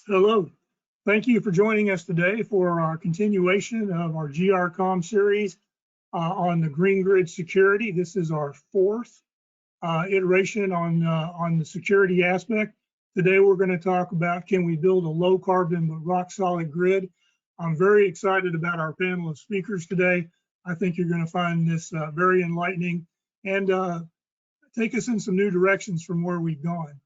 Hello. Thank you for joining us today for our continuation of our GRCOM series on the GreenGrid security. This is our fourth iteration on the security aspect. Today we're going to talk about, can we build a low carbon but rock solid grid? I'm very excited about our panel of speakers today. I think you're going to find this very enlightening and take us in some new directions from where we've gone.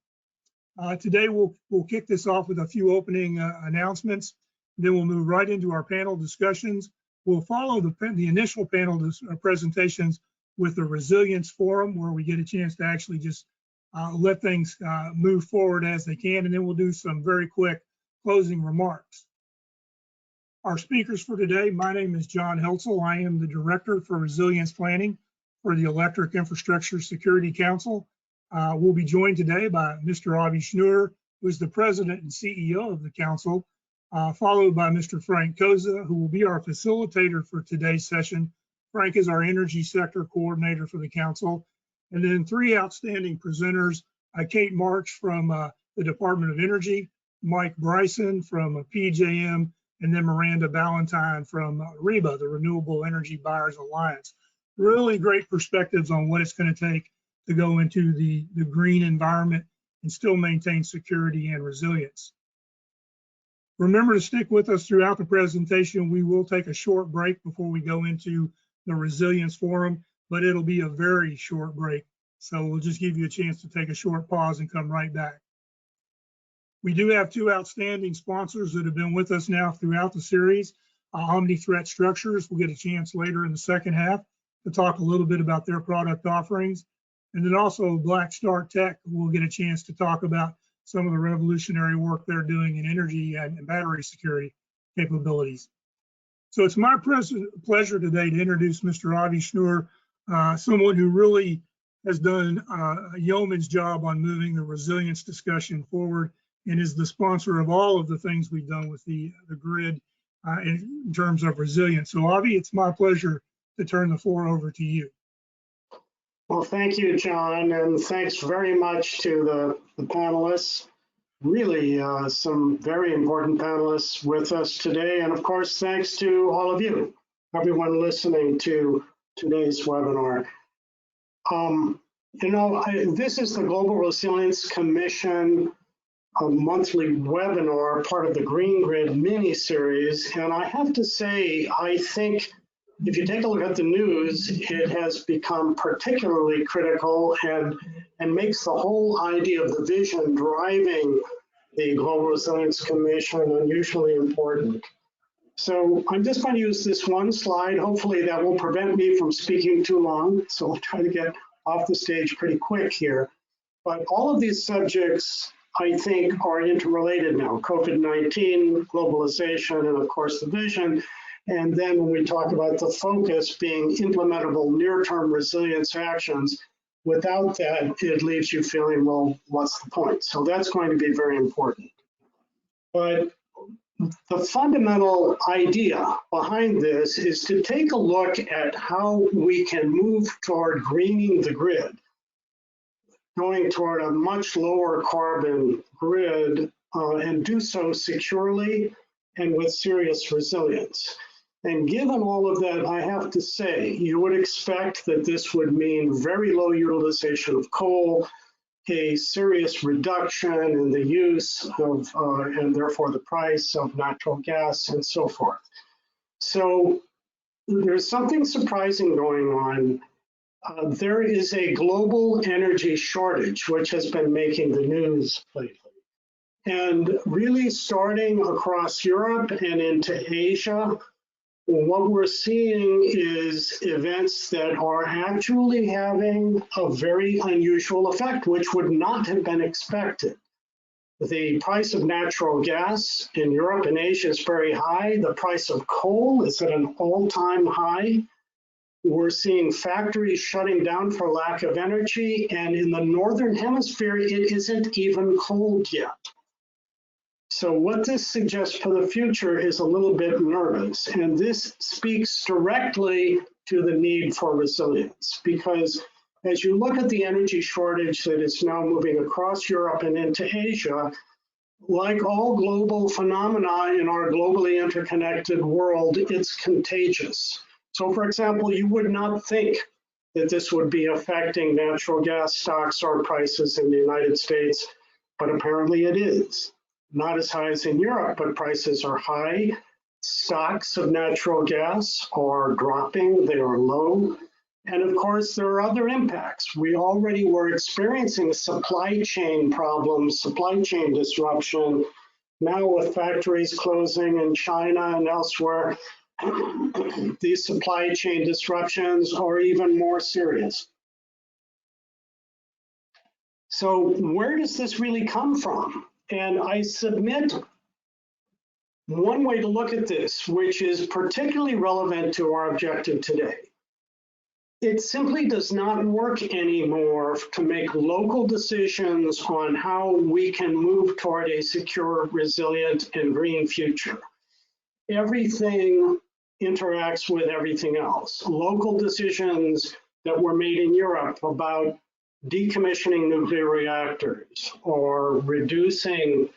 Today we'll kick this off with a few opening announcements. Then we'll move right into our panel discussions. We'll follow the initial panel presentations with the resilience forum, where we get a chance to actually just let things move forward as they can, and then we'll do some very quick closing remarks. Our speakers for today: my name is John Heltzel. I am the Director for Resilience Planning for the Electric Infrastructure Security Council. We'll be joined today by Mr. Avi Schnur, who is the President and CEO of the Council, followed by Mr. Frank Koza, who will be our facilitator for today's session. Frank is our Energy Sector Coordinator for the Council. And then three outstanding presenters: Kate Marks from the Department of Energy, Mike Bryson from PJM, and then Miranda Valentine from REBA, the Renewable Energy Buyers Alliance. Really great perspectives on what it's going to take to go into the green environment and still maintain security and resilience. Remember to stick with us throughout the presentation. We will take a short break before we go into the resilience forum, but it'll be a very short break. So we'll just give you a chance to take a short pause and come right back. We do have two outstanding sponsors that have been with us now throughout the series. Omni Threat Structures will get a chance later in the second half to talk a little bit about their product offerings. And then also Black Star Tech will get a chance to talk about some of the revolutionary work they're doing in energy and battery security capabilities. So it's my pleasure today to introduce Mr. Avi Schnur, someone who really has done a yeoman's job on moving the resilience discussion forward and is the sponsor of all of the things we've done with the grid in terms of resilience. So Avi, it's my pleasure to turn the floor over to you. Well, thank you, John, and thanks very much to the panelists. Really some very important panelists with us today. And of course, thanks to all of you, everyone listening to today's webinar. This is the Global Resilience Commission, a monthly webinar, part of the GreenGrid mini-series. And I have to say, I think if you take a look at the news, it has become particularly critical and makes the whole idea of the vision driving the Global Resilience Commission unusually important. So I'm just going to use this one slide. Hopefully that will prevent me from speaking too long. So I'll try to get off the stage pretty quick here. But all of these subjects, I think, are interrelated now: COVID-19, globalization, and of course the vision. And then when we talk about the focus being implementable near-term resilience actions, without that, it leaves you feeling, well, what's the point? So that's going to be very important. But the fundamental idea behind this is to take a look at how we can move toward greening the grid, going toward a much lower carbon grid, and do so securely and with serious resilience. And given all of that, I have to say, you would expect that this would mean very low utilization of coal, a serious reduction in the use of, and therefore the price of natural gas and so forth. So there's something surprising going on. There is a global energy shortage, which has been making the news lately. And really starting across Europe and into Asia, what we're seeing is events that are actually having a very unusual effect, which would not have been expected. The price of natural gas in Europe and Asia is very high. The price of coal is at an all-time high. We're seeing factories shutting down for lack of energy, and in the Northern Hemisphere, it isn't even cold yet. So what this suggests for the future is a little bit nervous, and this speaks directly to the need for resilience, because as you look at the energy shortage that is now moving across Europe and into Asia, Like all global phenomena in our globally interconnected world, it's contagious. So for example, you would not think that this would be affecting natural gas stocks or prices in the United States, but apparently it is. Not as high as in Europe, but prices are high. Stocks of natural gas are dropping, they are low. And of course, there are other impacts. We already were experiencing supply chain problems, supply chain disruption. Now with factories closing in China and elsewhere, these supply chain disruptions are even more serious. So where does this really come from? And I submit one way to look at this, which is particularly relevant to our objective today. It simply does not work anymore to make local decisions on how we can move toward a secure, resilient, and green future. Everything interacts with everything else. Local decisions that were made in Europe about decommissioning nuclear reactors or reducing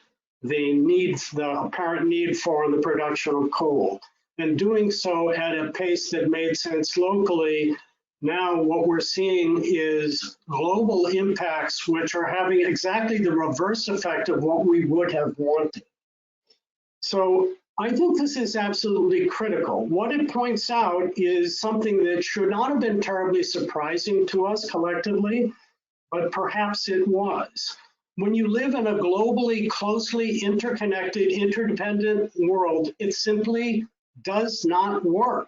the apparent need for the production of coal, and doing so at a pace that made sense locally. Now what we're seeing is global impacts which are having exactly the reverse effect of what we would have wanted. So I think this is absolutely critical. What it points out is something that should not have been terribly surprising to us collectively, but perhaps it was. When you live in a globally closely interconnected, interdependent world, it simply does not work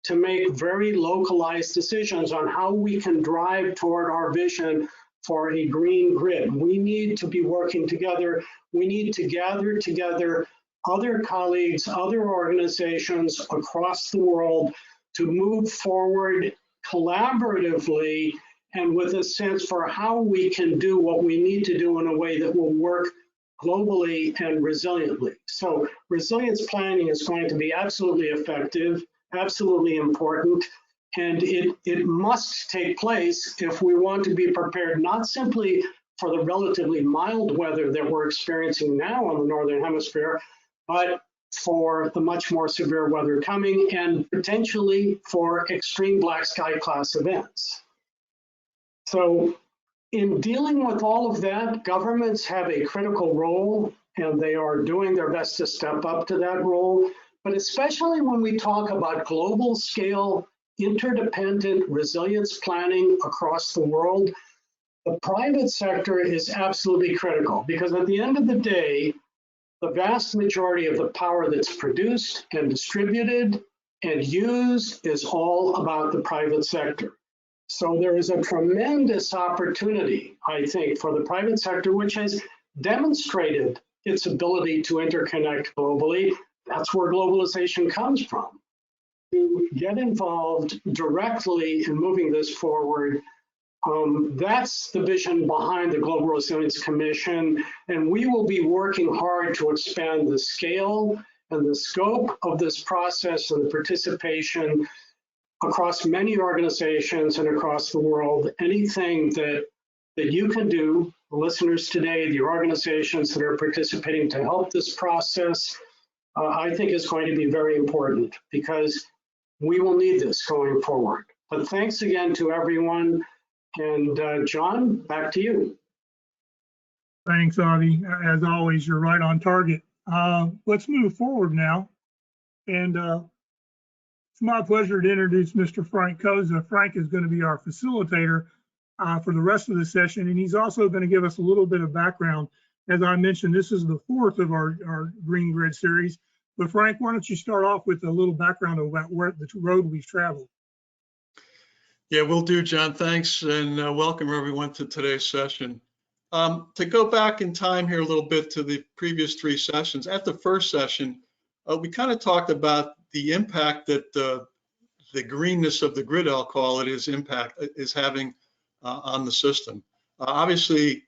to make very localized decisions on how we can drive toward our vision for a green grid. We need to be working together. We need to gather together other colleagues, other organizations across the world to move forward collaboratively and with a sense for how we can do what we need to do in a way that will work globally and resiliently. So resilience planning is going to be absolutely effective, absolutely important, and it must take place if we want to be prepared not simply for the relatively mild weather that we're experiencing now on the Northern Hemisphere, but for the much more severe weather coming and potentially for extreme black sky class events. So in dealing with all of that, governments have a critical role, and they are doing their best to step up to that role. But especially when we talk about global scale, interdependent resilience planning across the world, the private sector is absolutely critical, because at the end of the day, the vast majority of the power that's produced and distributed and used is all about the private sector. So there is a tremendous opportunity, I think, for the private sector, which has demonstrated its ability to interconnect globally. That's where globalization comes from, to get involved directly in moving this forward. That's the vision behind the Global Resilience Commission, and we will be working hard to expand the scale and the scope of this process and the participation across many organizations and across the world. Anything that you can do, the listeners today, the organizations that are participating to help this process, I think is going to be very important, because we will need this going forward. But thanks again to everyone. And John, back to you. Thanks, Avi. As always, you're right on target. Let's move forward now. And it's my pleasure to introduce Mr. Frank Koza. Frank is going to be our facilitator for the rest of the session, and he's also going to give us a little bit of background. As I mentioned, this is the fourth of our GreenGrid series. But Frank, why don't you start off with a little background about where the road we've traveled? Yeah, will do, John. Thanks, and welcome everyone to today's session. To go back in time here a little bit to the previous three sessions, at the first session, we kind of talked about the impact that the greenness of the grid, I'll call it, is having on the system. Obviously,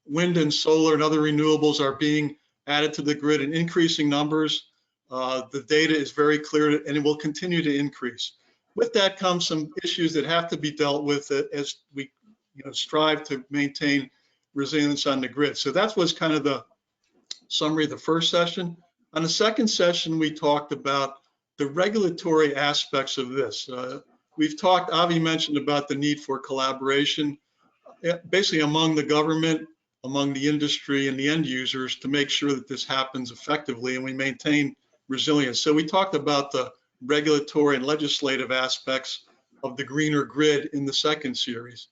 wind and solar and other renewables are being added to the grid in increasing numbers. The data is very clear, and it will continue to increase. With that comes some issues that have to be dealt with as we strive to maintain resilience on the grid. So that was kind of the summary of the first session. On the second session, we talked about the regulatory aspects of this. We've talked, Avi mentioned about the need for collaboration, basically among the government, among the industry and the end users to make sure that this happens effectively and we maintain resilience. So we talked about the regulatory and legislative aspects of the greener grid in the second series.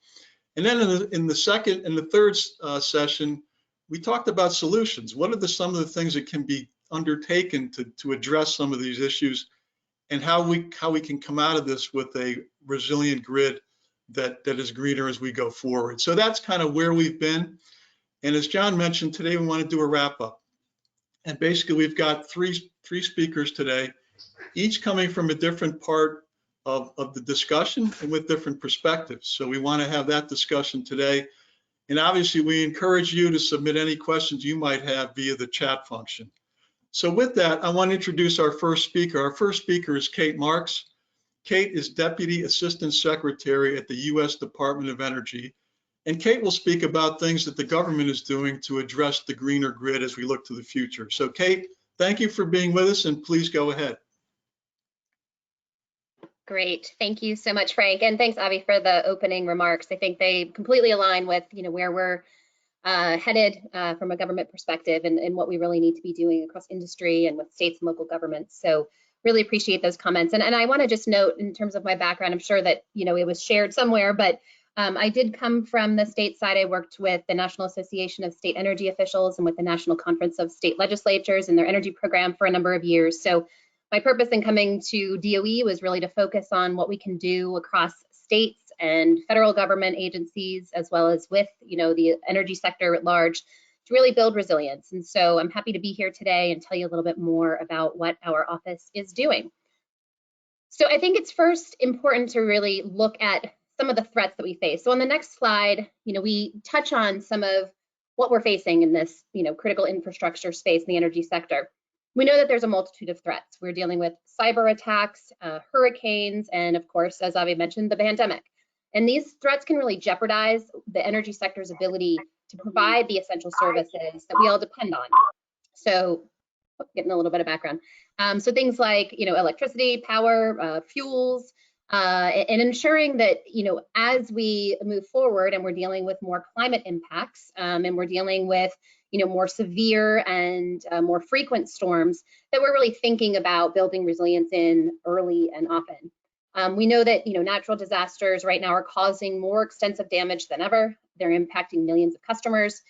And then in the third session, we talked about solutions. What are some of the things that can be undertaken to address some of these issues, and how we can come out of this with a resilient grid that is greener as we go forward. So that's kind of where we've been. And as John mentioned, today we want to do a wrap up. And basically we've got three speakers today, each coming from a different part of the discussion and with different perspectives. So we want to have that discussion today. And obviously we encourage you to submit any questions you might have via the chat function. So with that, I want to introduce our first speaker. Our first speaker is Kate Marks. Kate is Deputy Assistant Secretary at the U.S. Department of Energy. And Kate will speak about things that the government is doing to address the greener grid as we look to the future. So Kate, thank you for being with us, and please go ahead. Great. Thank you so much, Frank. And thanks, Avi, for the opening remarks. I think they completely align with where we're headed from a government perspective and what we really need to be doing across industry and with states and local governments. So really appreciate those comments. And I want to just note in terms of my background, I'm sure that it was shared somewhere, but I did come from the state side. I worked with the National Association of State Energy Officials and with the National Conference of State Legislatures and their energy program for a number of years. So my purpose in coming to DOE was really to focus on what we can do across states and federal government agencies, as well as with the energy sector at large, to really build resilience. And so I'm happy to be here today and tell you a little bit more about what our office is doing. So I think it's first important to really look at some of the threats that we face. So on the next slide, we touch on some of what we're facing in this critical infrastructure space in the energy sector. We know that there's a multitude of threats. We're dealing with cyber attacks, hurricanes, and of course, as Avi mentioned, the pandemic. And these threats can really jeopardize the energy sector's ability to provide the essential services that we all depend on. So, getting a little bit of background. So things like, electricity, power, fuels, and ensuring that, as we move forward and we're dealing with more climate impacts and we're dealing with, more severe and more frequent storms, that we're really thinking about building resilience in early and often. We know that natural disasters right now are causing more extensive damage than ever. They're impacting millions of customers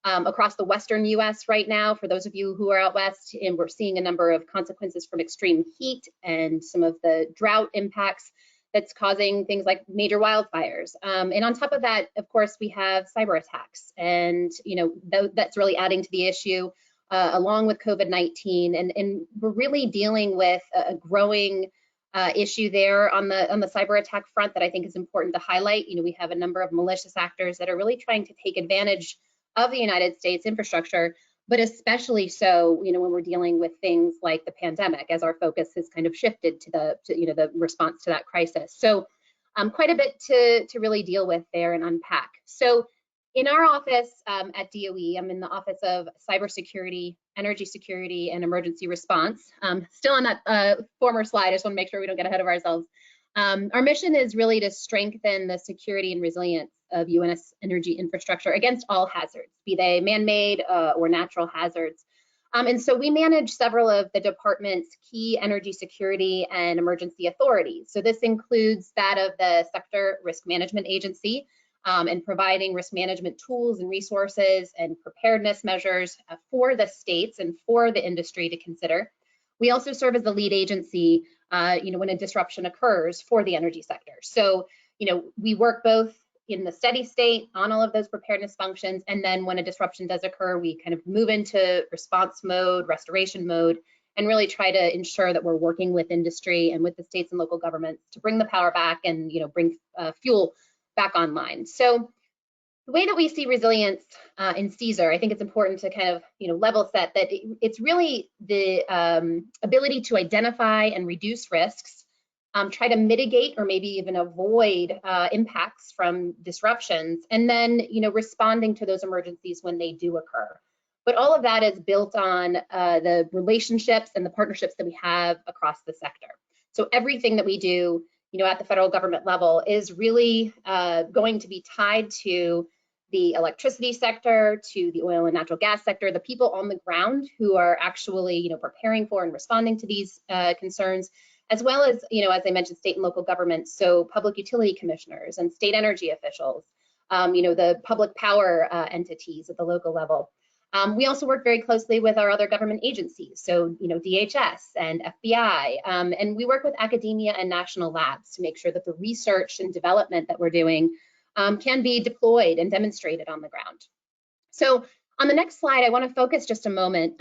across the Western US right now. For those of you who are out west, and we're seeing a number of consequences from extreme heat and some of the drought impacts that's causing things like major wildfires. And on top of that, of course, we have cyber attacks, and that's really adding to the issue along with COVID-19. And we're really dealing with a growing issue there on the cyber attack front that I think is important to highlight. We have a number of malicious actors that are really trying to take advantage of the United States infrastructure, but especially so, when we're dealing with things like the pandemic, as our focus has kind of shifted to the response to that crisis. So quite a bit to really deal with there and unpack. So in our office at DOE, I'm in the Office of Cybersecurity, Energy Security, and Emergency Response. Still on that former slide, I just want to make sure we don't get ahead of ourselves. Our mission is really to strengthen the security and resilience of U.S. energy infrastructure against all hazards, be they man-made or natural hazards. And so we manage several of the department's key energy security and emergency authorities. So this includes that of the Sector Risk Management Agency and providing risk management tools and resources and preparedness measures for the states and for the industry to consider. We also serve as the lead agency when a disruption occurs for the energy sector. So, we work both in the steady state on all of those preparedness functions, and then when a disruption does occur, we kind of move into response mode, restoration mode, and really try to ensure that we're working with industry and with the states and local governments to bring the power back and bring fuel back online. So the way that we see resilience in CSER, I think it's important to kind of level set that it's really the ability to identify and reduce risks, try to mitigate or maybe even avoid impacts from disruptions, and then responding to those emergencies when they do occur. But all of that is built on the relationships and the partnerships that we have across the sector. So everything that we do, at the federal government level is really going to be tied to the electricity sector, to the oil and natural gas sector, the people on the ground who are actually, preparing for and responding to these concerns, as well as, as I mentioned, state and local governments, so public utility commissioners and state energy officials, the public power entities at the local level. We also work very closely with our other government agencies, so DHS and FBI, and we work with academia and national labs to make sure that the research and development that we're doing can be deployed and demonstrated on the ground. So on the next slide, I want to focus just a moment.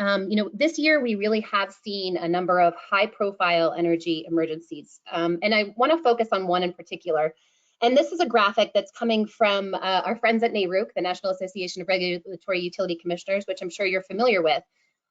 This year we really have seen a number of high-profile energy emergencies, and I want to focus on one in particular. And this is a graphic that's coming from our friends at NARUC, the National Association of Regulatory Utility Commissioners, which I'm sure you're familiar with.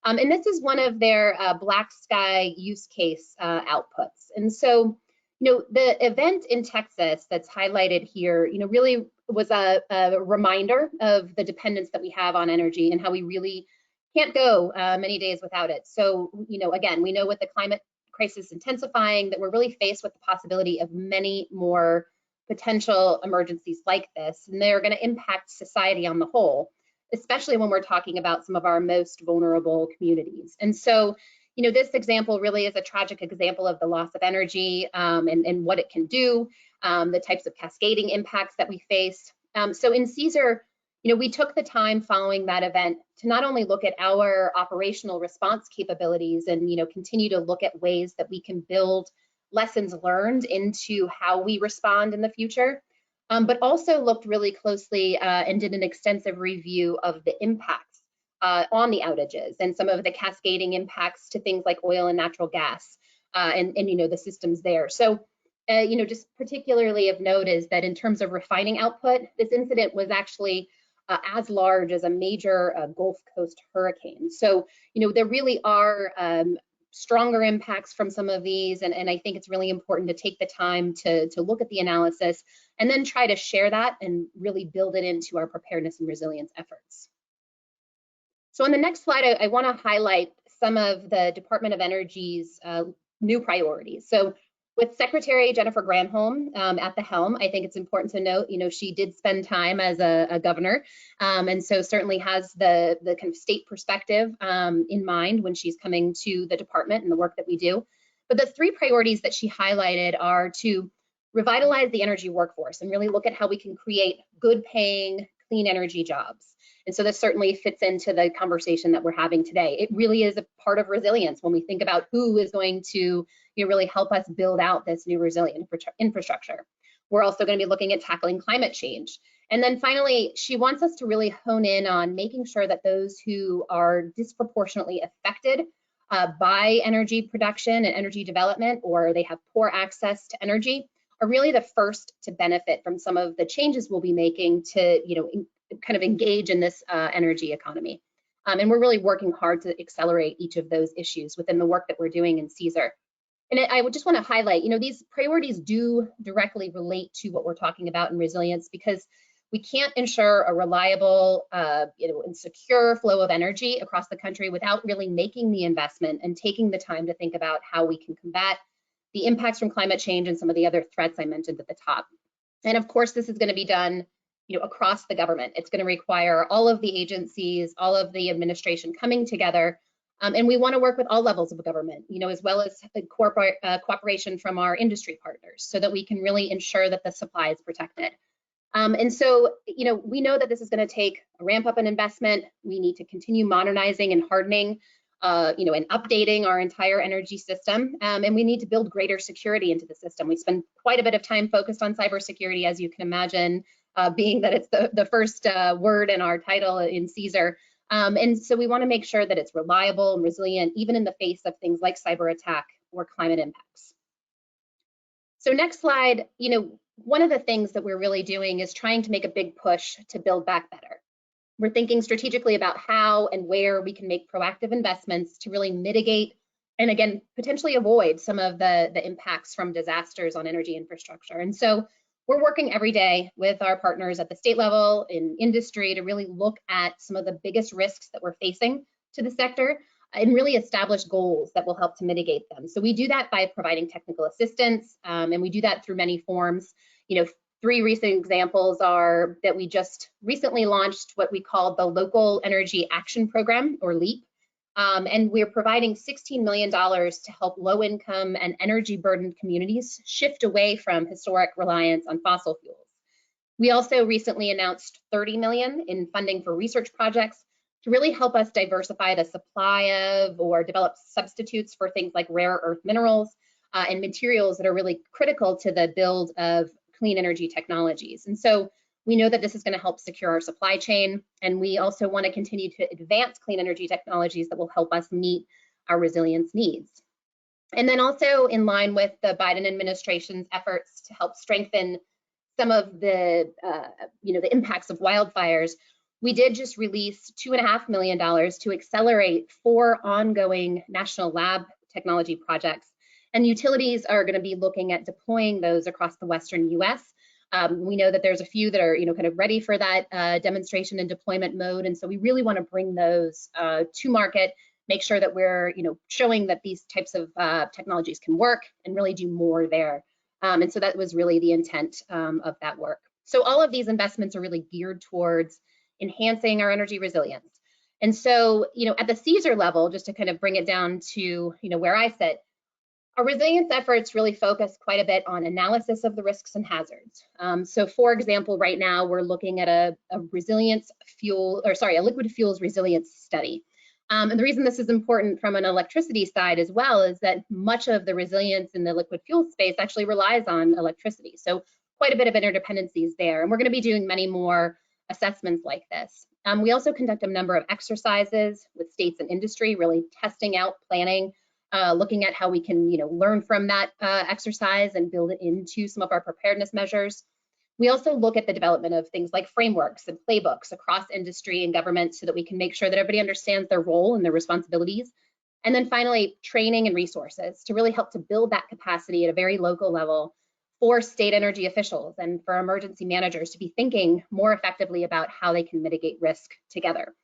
And this is one of their black sky use case outputs. And so, the event in Texas that's highlighted here, really was a reminder of the dependence that we have on energy and how we really can't go many days without it. So, again, we know with the climate crisis intensifying that we're really faced with the possibility of many more potential emergencies like this, and they're going to impact society on the whole, especially when we're talking about some of our most vulnerable communities. And so, this example really is a tragic example of the loss of energy and what it can do, the types of cascading impacts that we face. So in CSER, we took the time following that event to not only look at our operational response capabilities and, continue to look at ways that we can build lessons learned into how we respond in the future, but also looked really closely and did an extensive review of the impacts on the outages and some of the cascading impacts to things like oil and natural gas and the systems there. So, just particularly of note is that in terms of refining output, this incident was actually as large as a major Gulf Coast hurricane. So, there really are stronger impacts from some of these, and I think it's really important to take the time to look at the analysis and then try to share that and really build it into our preparedness and resilience efforts. So on the next slide, I want to highlight some of the Department of Energy's new priorities. So with Secretary Jennifer Granholm at the helm, I think it's important to note, she did spend time as a governor, and so certainly has the kind of state perspective in mind when she's coming to the department and the work that we do. But the three priorities that she highlighted are to revitalize the energy workforce and really look at how we can create good paying, clean energy jobs. And so this certainly fits into the conversation that we're having today. It really is a part of resilience when we think about who is going to really help us build out this new resilient infrastructure. We're also going to be looking at tackling climate change. And then finally, she wants us to really hone in on making sure that those who are disproportionately affected by energy production and energy development, or they have poor access to energy, are really the first to benefit from some of the changes we'll be making to kind of engage in this energy economy. And we're really working hard to accelerate each of those issues within the work that we're doing in CSER. And I would just want to highlight, these priorities do directly relate to what we're talking about in resilience, because we can't ensure a reliable, and secure flow of energy across the country without really making the investment and taking the time to think about how we can combat the impacts from climate change and some of the other threats I mentioned at the top. And of course, this is going to be done across the government. It's going to require all of the agencies, all of the administration coming together. And we want to work with all levels of government, as well as cooperation from our industry partners, so that we can really ensure that the supply is protected. And so, we know that this is going to take a ramp up in investment. We need to continue modernizing and hardening, and updating our entire energy system. And we need to build greater security into the system. We spend quite a bit of time focused on cybersecurity, as you can imagine, being that it's the first word in our title in CSER. And so we want to make sure that it's reliable and resilient, even in the face of things like cyber attack or climate impacts. So next slide, one of the things that we're really doing is trying to make a big push to build back better. We're thinking strategically about how and where we can make proactive investments to really mitigate and, again, potentially avoid some of the impacts from disasters on energy infrastructure. And so we're working every day with our partners at the state level in industry to really look at some of the biggest risks that we're facing to the sector and really establish goals that will help to mitigate them. So we do that by providing technical assistance, and we do that through many forms. You know, 3 recent examples are that we just recently launched what we call the Local Energy Action Program, or LEAP, and we're providing $16 million to help low-income and energy-burdened communities shift away from historic reliance on fossil fuels. We also recently announced $30 million in funding for research projects to really help us diversify the supply of or develop substitutes for things like rare earth minerals and materials that are really critical to the build of clean energy technologies. And so we know that this is going to help secure our supply chain, and we also want to continue to advance clean energy technologies that will help us meet our resilience needs. And then also in line with the Biden administration's efforts to help strengthen some of the, the impacts of wildfires, we did just release $2.5 million to accelerate 4 ongoing national lab technology projects. And utilities are going to be looking at deploying those across the Western US. We know that there's a few that are, kind of ready for that demonstration and deployment mode. And so we really want to bring those to market, make sure that we're, showing that these types of technologies can work and really do more there. And so that was really the intent of that work. So all of these investments are really geared towards enhancing our energy resilience. And so, at the CSER level, just to kind of bring it down to, where I sit, our resilience efforts really focus quite a bit on analysis of the risks and hazards. So for example, right now we're looking at a liquid fuels resilience study. And the reason this is important from an electricity side as well is that much of the resilience in the liquid fuel space actually relies on electricity. So quite a bit of interdependencies there. And we're going to be doing many more assessments like this. We also conduct a number of exercises with states and industry, really testing out planning, looking at how we can, learn from that exercise and build it into some of our preparedness measures. We also look at the development of things like frameworks and playbooks across industry and government so that we can make sure that everybody understands their role and their responsibilities. And then finally, training and resources to really help to build that capacity at a very local level for state energy officials and for emergency managers to be thinking more effectively about how they can mitigate risk together.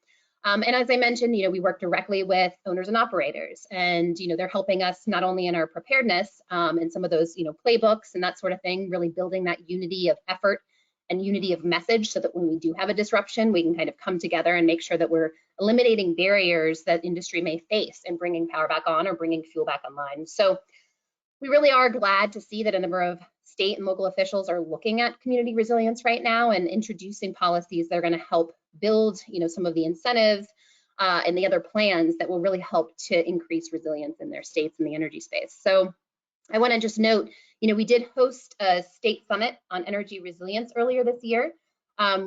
And as I mentioned, we work directly with owners and operators, and they're helping us not only in our preparedness and some of those playbooks and that sort of thing, really building that unity of effort and unity of message so that when we do have a disruption, we can kind of come together and make sure that we're eliminating barriers that industry may face in bringing power back on or bringing fuel back online. So we really are glad to see that a number of state and local officials are looking at community resilience right now and introducing policies that are going to help build, some of the incentives and the other plans that will really help to increase resilience in their states in the energy space. So I want to just note, we did host a state summit on energy resilience earlier this year.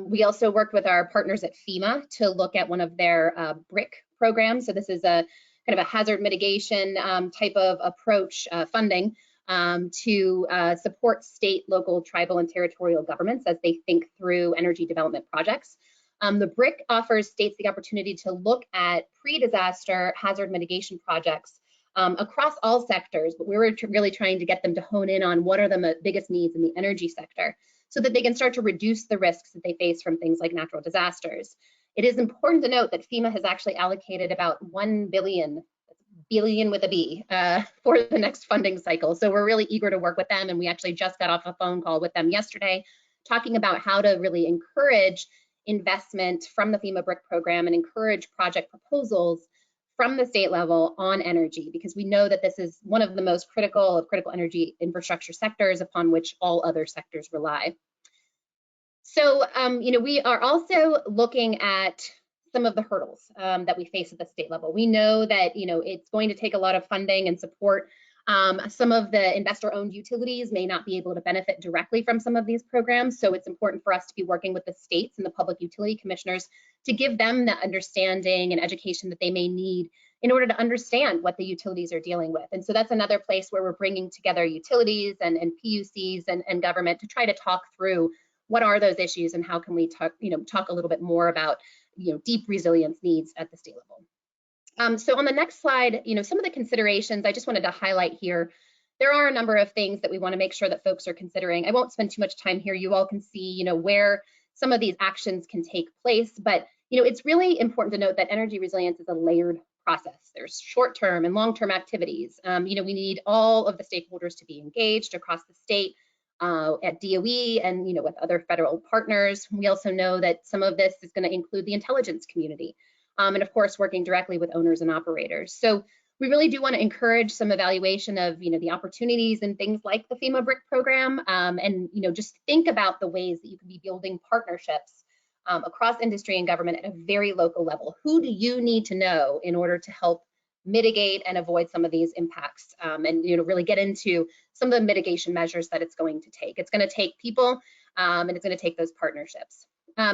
We also worked with our partners at FEMA to look at one of their BRIC programs. So this is a kind of a hazard mitigation type of approach funding to support state, local, tribal, and territorial governments as they think through energy development projects. The BRIC offers states the opportunity to look at pre-disaster hazard mitigation projects across all sectors, but we were really trying to get them to hone in on what are the biggest needs in the energy sector so that they can start to reduce the risks that they face from things like natural disasters. It is important to note that FEMA has actually allocated about $1 billion with a B, for the next funding cycle. So we're really eager to work with them. And we actually just got off a phone call with them yesterday, talking about how to really encourage investment from the FEMA BRIC program and encourage project proposals from the state level on energy, because we know that this is one of the most critical energy infrastructure sectors upon which all other sectors rely. So, we are also looking at some of the hurdles that we face at the state level. We know that, it's going to take a lot of funding and support. Some of the investor-owned utilities may not be able to benefit directly from some of these programs. So it's important for us to be working with the states and the public utility commissioners to give them the understanding and education that they may need in order to understand what the utilities are dealing with. And so that's another place where we're bringing together utilities and PUCs and government to try to talk through what are those issues and how can we talk a little bit more about deep resilience needs at the state level. So on the next slide, some of the considerations I just wanted to highlight here. there are a number of things that we want to make sure that folks are considering. I won't spend too much time here. You all can see, where some of these actions can take place, but it's really important to note that energy resilience is a layered process. There's short-term and long-term activities. We need all of the stakeholders to be engaged across the state, at DOE and with other federal partners. We also know that some of this is going to include the intelligence community, and of course working directly with owners and operators. So we really do want to encourage some evaluation of the opportunities and things like the FEMA BRIC program, and just think about the ways that you can be building partnerships across industry and government at a very local level. Who do you need to know in order to help mitigate and avoid some of these impacts, and really get into some of the mitigation measures that it's going to take. It's going to take people, and it's going to take those partnerships.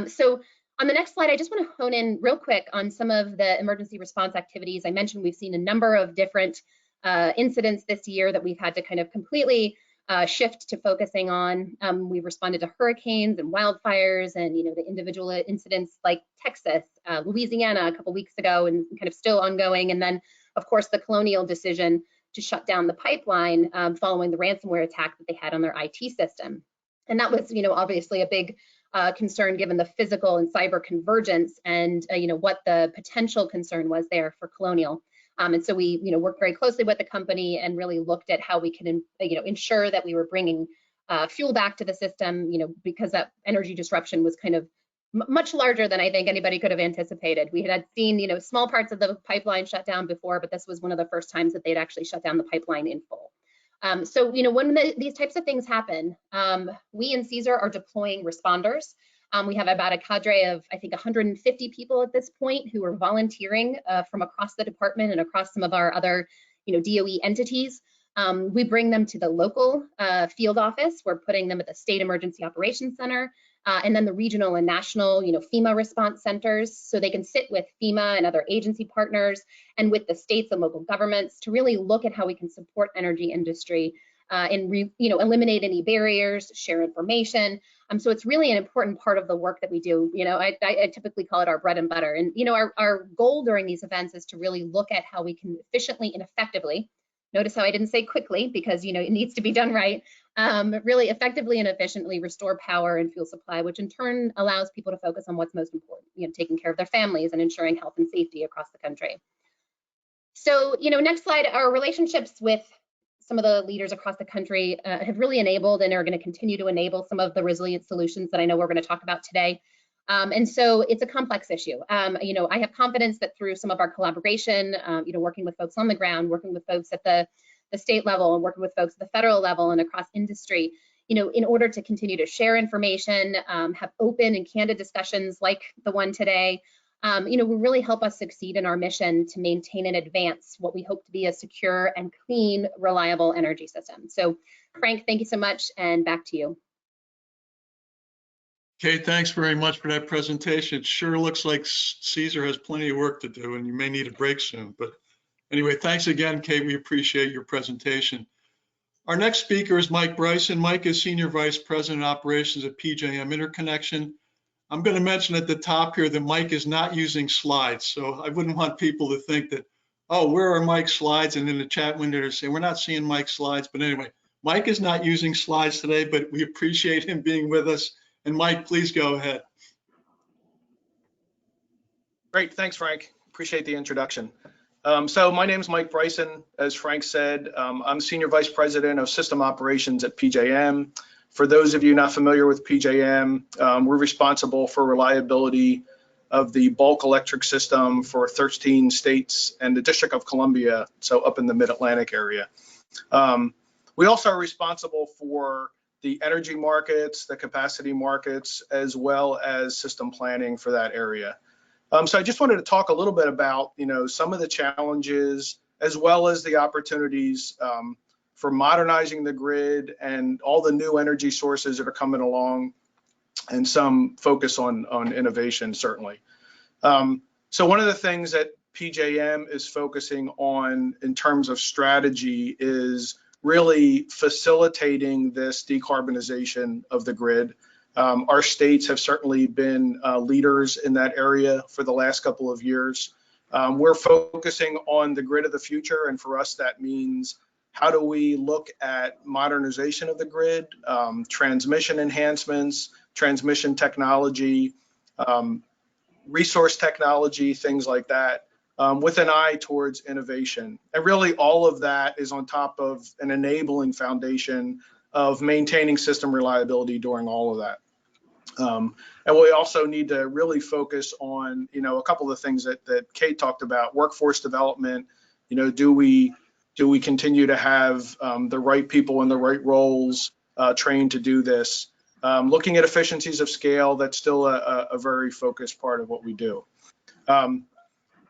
So on the next slide, I just want to hone in real quick on some of the emergency response activities. I mentioned we've seen a number of different incidents this year that we've had to kind of completely shift to focusing on. We've responded to hurricanes and wildfires and the individual incidents like Texas, Louisiana a couple weeks ago, and kind of still ongoing. And then of course the Colonial decision to shut down the pipeline following the ransomware attack that they had on their IT system. And that was obviously a big concern given the physical and cyber convergence and what the potential concern was there for Colonial. And so we worked very closely with the company and really looked at how we can ensure that we were bringing fuel back to the system, because that energy disruption was kind of much larger than I think anybody could have anticipated. We had seen small parts of the pipeline shut down before, but this was one of the first times that they'd actually shut down the pipeline in full. So when these types of things happen, we in CSER are deploying responders. We have about a cadre of, I think, 150 people at this point who are volunteering from across the department and across some of our other, DOE entities. We bring them to the local field office. We're putting them at the State Emergency Operations Center, and then the regional and national, FEMA response centers, so they can sit with FEMA and other agency partners and with the states and local governments to really look at how we can support energy industry and eliminate any barriers, share information. So it's really an important part of the work that we do. I typically call it our bread and butter. And our goal during these events is to really look at how we can efficiently and effectively, notice how I didn't say quickly because it needs to be done right, really effectively and efficiently restore power and fuel supply, which in turn allows people to focus on what's most important, taking care of their families and ensuring health and safety across the country. So, next slide, our relationships with some of the leaders across the country have really enabled and are going to continue to enable some of the resilient solutions that I know we're going to talk about today. And so it's a complex issue. I have confidence that through some of our collaboration, working with folks on the ground, working with folks at the state level and working with folks at the federal level and across industry, in order to continue to share information, have open and candid discussions like the one today, will really help us succeed in our mission to maintain and advance what we hope to be a secure and clean, reliable energy system. So Frank, thank you so much, and back to you. Kate, thanks very much for that presentation. It sure looks like CSER has plenty of work to do and you may need a break soon. But anyway, thanks again, Kate. We appreciate your presentation. Our next speaker is Mike Bryson. Mike is Senior Vice President of Operations at PJM Interconnection. I'm going to mention at the top here that Mike is not using slides. So I wouldn't want people to think that, oh, where are Mike's slides? And in the chat window they're saying, we're not seeing Mike's slides. But anyway, Mike is not using slides today, but we appreciate him being with us. And Mike, please go ahead. Great, thanks, Frank. Appreciate the introduction. So my name is Mike Bryson. As Frank said, I'm Senior Vice President of System Operations at PJM. For those of you not familiar with PJM, we're responsible for reliability of the bulk electric system for 13 states and the District of Columbia, so up in the Mid-Atlantic area. We also are responsible for the energy markets, the capacity markets, as well as system planning for that area. So I just wanted to talk a little bit about, some of the challenges as well as the opportunities for modernizing the grid and all the new energy sources that are coming along, and some focus on innovation, certainly. So one of the things that PJM is focusing on in terms of strategy is really facilitating this decarbonization of the grid. Our states have certainly been leaders in that area for the last couple of years. We're focusing on the grid of the future, and for us that means how do we look at modernization of the grid, transmission enhancements, transmission technology, resource technology, things like that, with an eye towards innovation. And really all of that is on top of an enabling foundation of maintaining system reliability during all of that. And we also need to really focus on, a couple of the things that Kate talked about: workforce development. Do we continue to have the right people in the right roles trained to do this? Looking at efficiencies of scale, that's still a very focused part of what we do.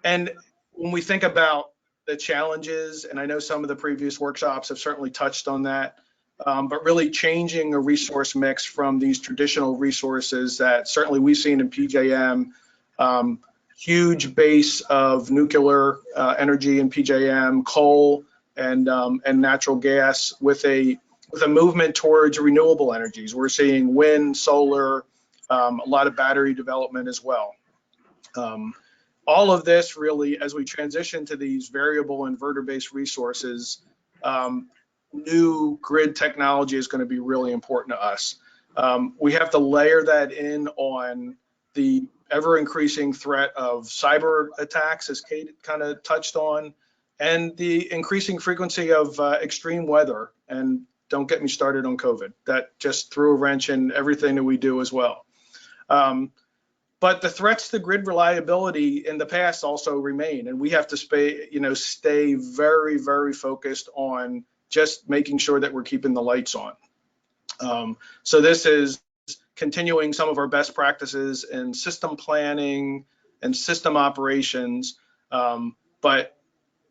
And when we think about the challenges, and I know some of the previous workshops have certainly touched on that, but really changing a resource mix from these traditional resources that certainly we've seen in PJM, huge base of nuclear energy in PJM, coal, and natural gas, with a movement towards renewable energies. We're seeing wind, solar, a lot of battery development as well. All of this really, as we transition to these variable inverter-based resources, new grid technology is going to be really important to us. We have to layer that in on the ever-increasing threat of cyber attacks, as Kate kind of touched on, and the increasing frequency of extreme weather. And don't get me started on COVID. That just threw a wrench in everything that we do as well. But the threats to grid reliability in the past also remain, and we have to stay very, very focused on just making sure that we're keeping the lights on. So this is continuing some of our best practices in system planning and system operations. But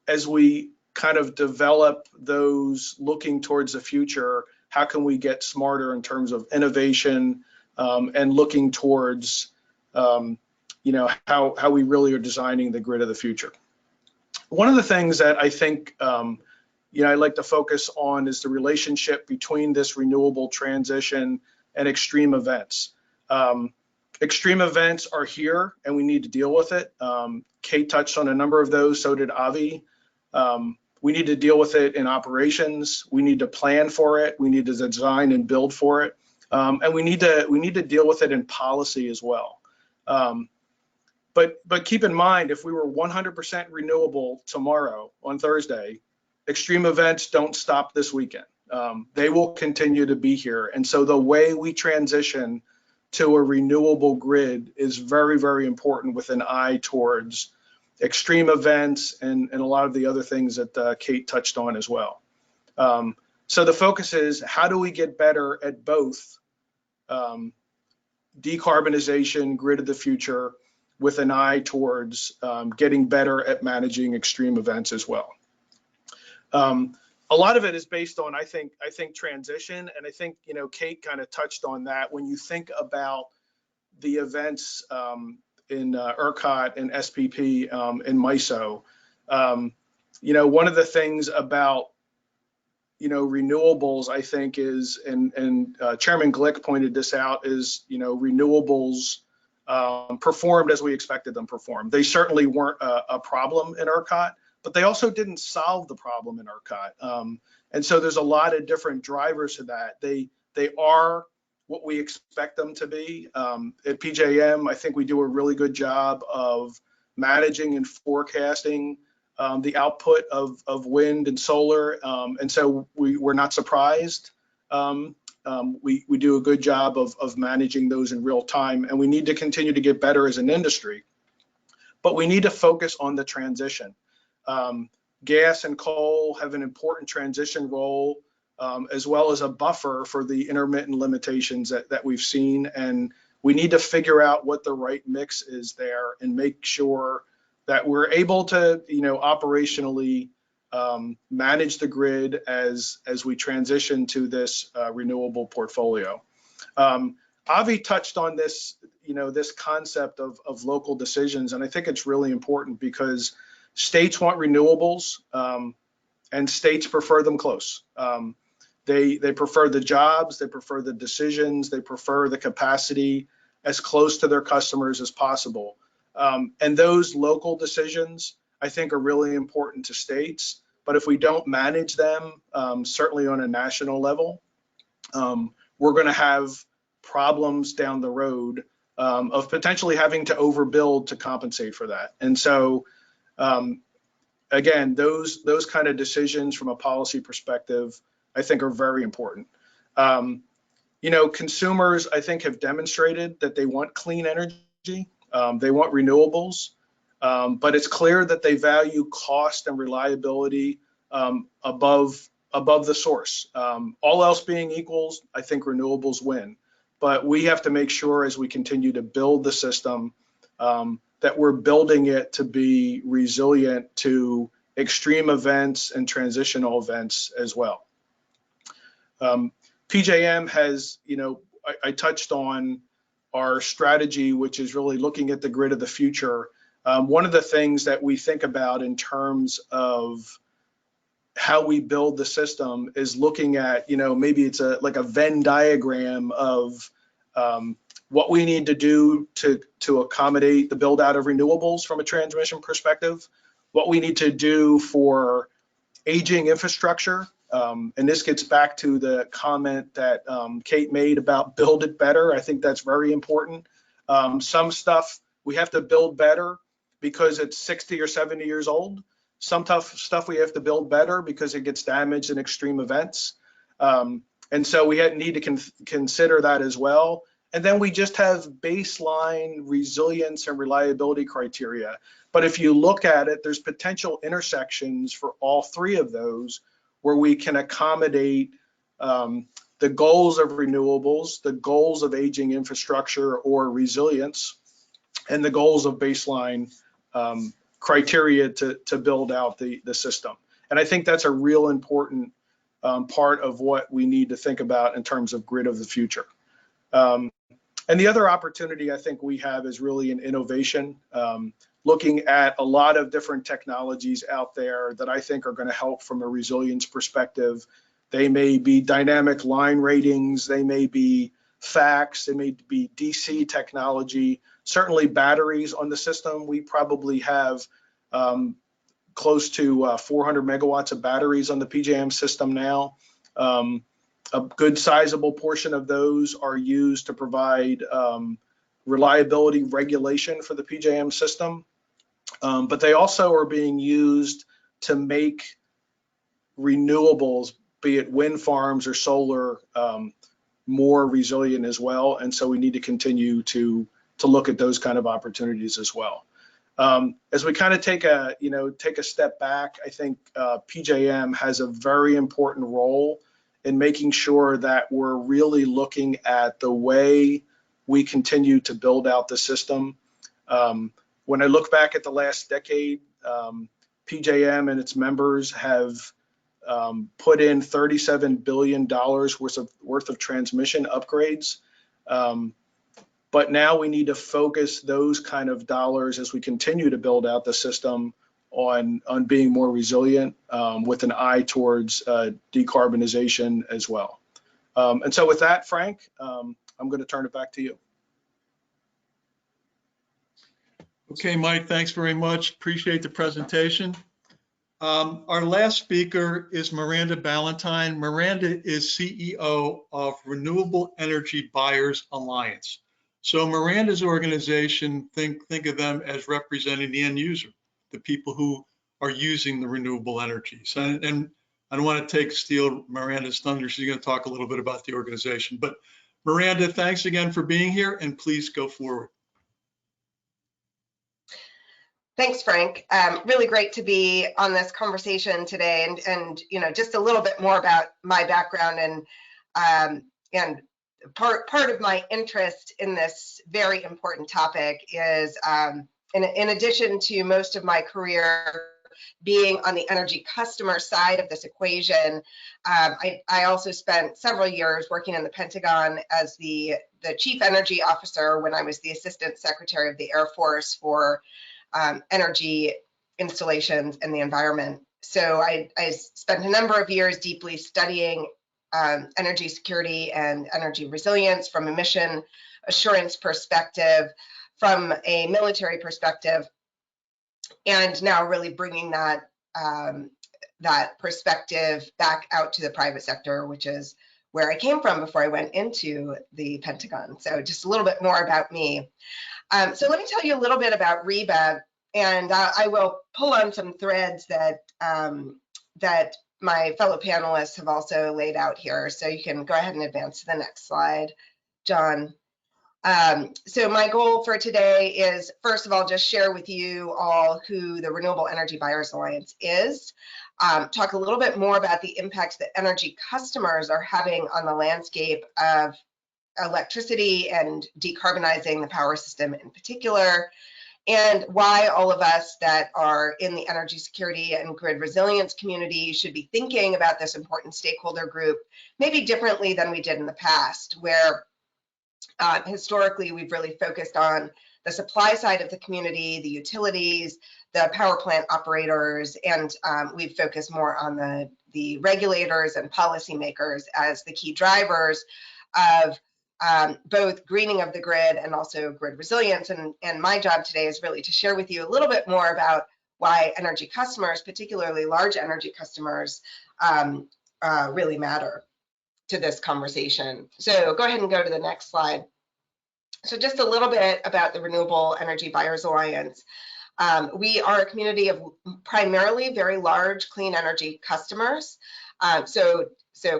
as we kind of develop those looking towards the future, how can we get smarter in terms of innovation and looking towards how we really are designing the grid of the future. One of the things that I think I'd like to focus on is the relationship between this renewable transition and extreme events. Extreme events are here and we need to deal with it. Kate touched on a number of those, so did Avi. We need to deal with it in operations. We need to plan for it. We need to design and build for it. And we need to deal with it in policy as well. But keep in mind, if we were 100% renewable tomorrow on Thursday, extreme events don't stop this weekend. They will continue to be here. And so the way we transition to a renewable grid is very, very important, with an eye towards extreme events and a lot of the other things that Kate touched on as well. So the focus is, how do we get better at both decarbonization, grid of the future, with an eye towards getting better at managing extreme events as well. A lot of it is based on, I think transition, and I think Kate kind of touched on that. When you think about the events in ERCOT and SPP and MISO, one of the things about renewables, I think, is, and Chairman Glick pointed this out, is renewables performed as we expected them to perform. They certainly weren't a problem in ERCOT, but they also didn't solve the problem in ERCOT. And so there's a lot of different drivers to that. They are what we expect them to be. At PJM, I think we do a really good job of managing and forecasting the output of wind and solar. And so we're not surprised. We do a good job of managing those in real time, and we need to continue to get better as an industry. But we need to focus on the transition. Gas and coal have an important transition role, as well as a buffer for the intermittent limitations that we've seen. And we need to figure out what the right mix is there and make sure that we're able to, operationally manage the grid as we transition to this renewable portfolio. Avi touched on this, this concept of local decisions, and I think it's really important because states want renewables, and states prefer them close. They prefer the jobs, they prefer the decisions, they prefer the capacity as close to their customers as possible. And those local decisions, I think, are really important to states. but if we don't manage them, certainly on a national level, we're going to have problems down the road of potentially having to overbuild to compensate for that. And so, again, those kind of decisions from a policy perspective, I think, are very important. You know, consumers, I think, have demonstrated that they want clean energy, they want renewables, but it's clear that they value cost and reliability above the source. All else being equals, I think renewables win. But we have to make sure as we continue to build the system that we're building it to be resilient to extreme events and transitional events as well. PJM has, you know, I touched on our strategy, which is really looking at the grid of the future. One of the things that we think about in terms of how we build the system is looking at, you know, maybe it's like a Venn diagram of what we need to do to accommodate the build out of renewables from a transmission perspective, what we need to do for aging infrastructure. And this gets back to the comment that Kate made about build it better. I think that's very important. Some stuff we have to build better because it's 60 or 70 years old. Some tough stuff we have to build better because it gets damaged in extreme events. And so we need to consider that as well. And then we just have baseline resilience and reliability criteria. But if you look at it, there's potential intersections for all three of those where we can accommodate the goals of renewables, the goals of aging infrastructure or resilience, and the goals of baseline criteria to build out the system. And I think that's a real important part of what we need to think about in terms of grid of the future. And the other opportunity I think we have is really in innovation, looking at a lot of different technologies out there that I think are going to help from a resilience perspective. They may be dynamic line ratings, they may be FACTS, they may be DC technology, certainly batteries on the system. We probably have close to 400 megawatts of batteries on the PJM system now. A good sizable portion of those are used to provide reliability regulation for the PJM system. But they also are being used to make renewables, be it wind farms or solar, more resilient as well. And so we need to continue to look at those kind of opportunities as well. As we kind of take a step back, I think PJM has a very important role in making sure that we're really looking at the way we continue to build out the system. When I look back at the last decade, PJM and its members have put in $37 billion worth of transmission upgrades. But now we need to focus those kind of dollars as we continue to build out the system on being more resilient with an eye towards decarbonization as well. And so with that, Frank, I'm going to turn it back to you. Okay, Mike, thanks very much. Appreciate the presentation. Our last speaker is Miranda Valentine. Miranda is CEO of Renewable Energy Buyers Alliance. So Miranda's organization, think of them as representing the end user, the people who are using the renewable energies. And I don't want to steal Miranda's thunder. She's going to talk a little bit about the organization. But Miranda, thanks again for being here, and please go forward. Thanks, Frank. Really great to be on this conversation today, and you know, just a little bit more about my background and part of my interest in this very important topic is, in addition to most of my career being on the energy customer side of this equation, I also spent several years working in the Pentagon as the Chief Energy Officer when I was the Assistant Secretary of the Air Force for energy installations and the environment. So I spent a number of years deeply studying energy security and energy resilience from a mission assurance perspective, from a military perspective, and now really bringing that that perspective back out to the private sector, which is where I came from before I went into the Pentagon. So just a little bit more about me. So let me tell you a little bit about REBA, and I will pull on some threads that that my fellow panelists have also laid out here. So you can go ahead and advance to the next slide, John. So my goal for today is, first of all, just share with you all who the Renewable Energy Buyers Alliance is, talk a little bit more about the impacts that energy customers are having on the landscape of electricity and decarbonizing the power system in particular, and why all of us that are in the energy security and grid resilience community should be thinking about this important stakeholder group maybe differently than we did in the past, where historically we've really focused on the supply side of the community, the utilities, the power plant operators, and we've focused more on the regulators and policymakers as the key drivers of both greening of the grid and also grid resilience. And my job today is really to share with you a little bit more about why energy customers, particularly large energy customers, really matter to this conversation. So go ahead and go to the next slide. So just a little bit about the Renewable Energy Buyers Alliance. We are a community of primarily very large clean energy customers. So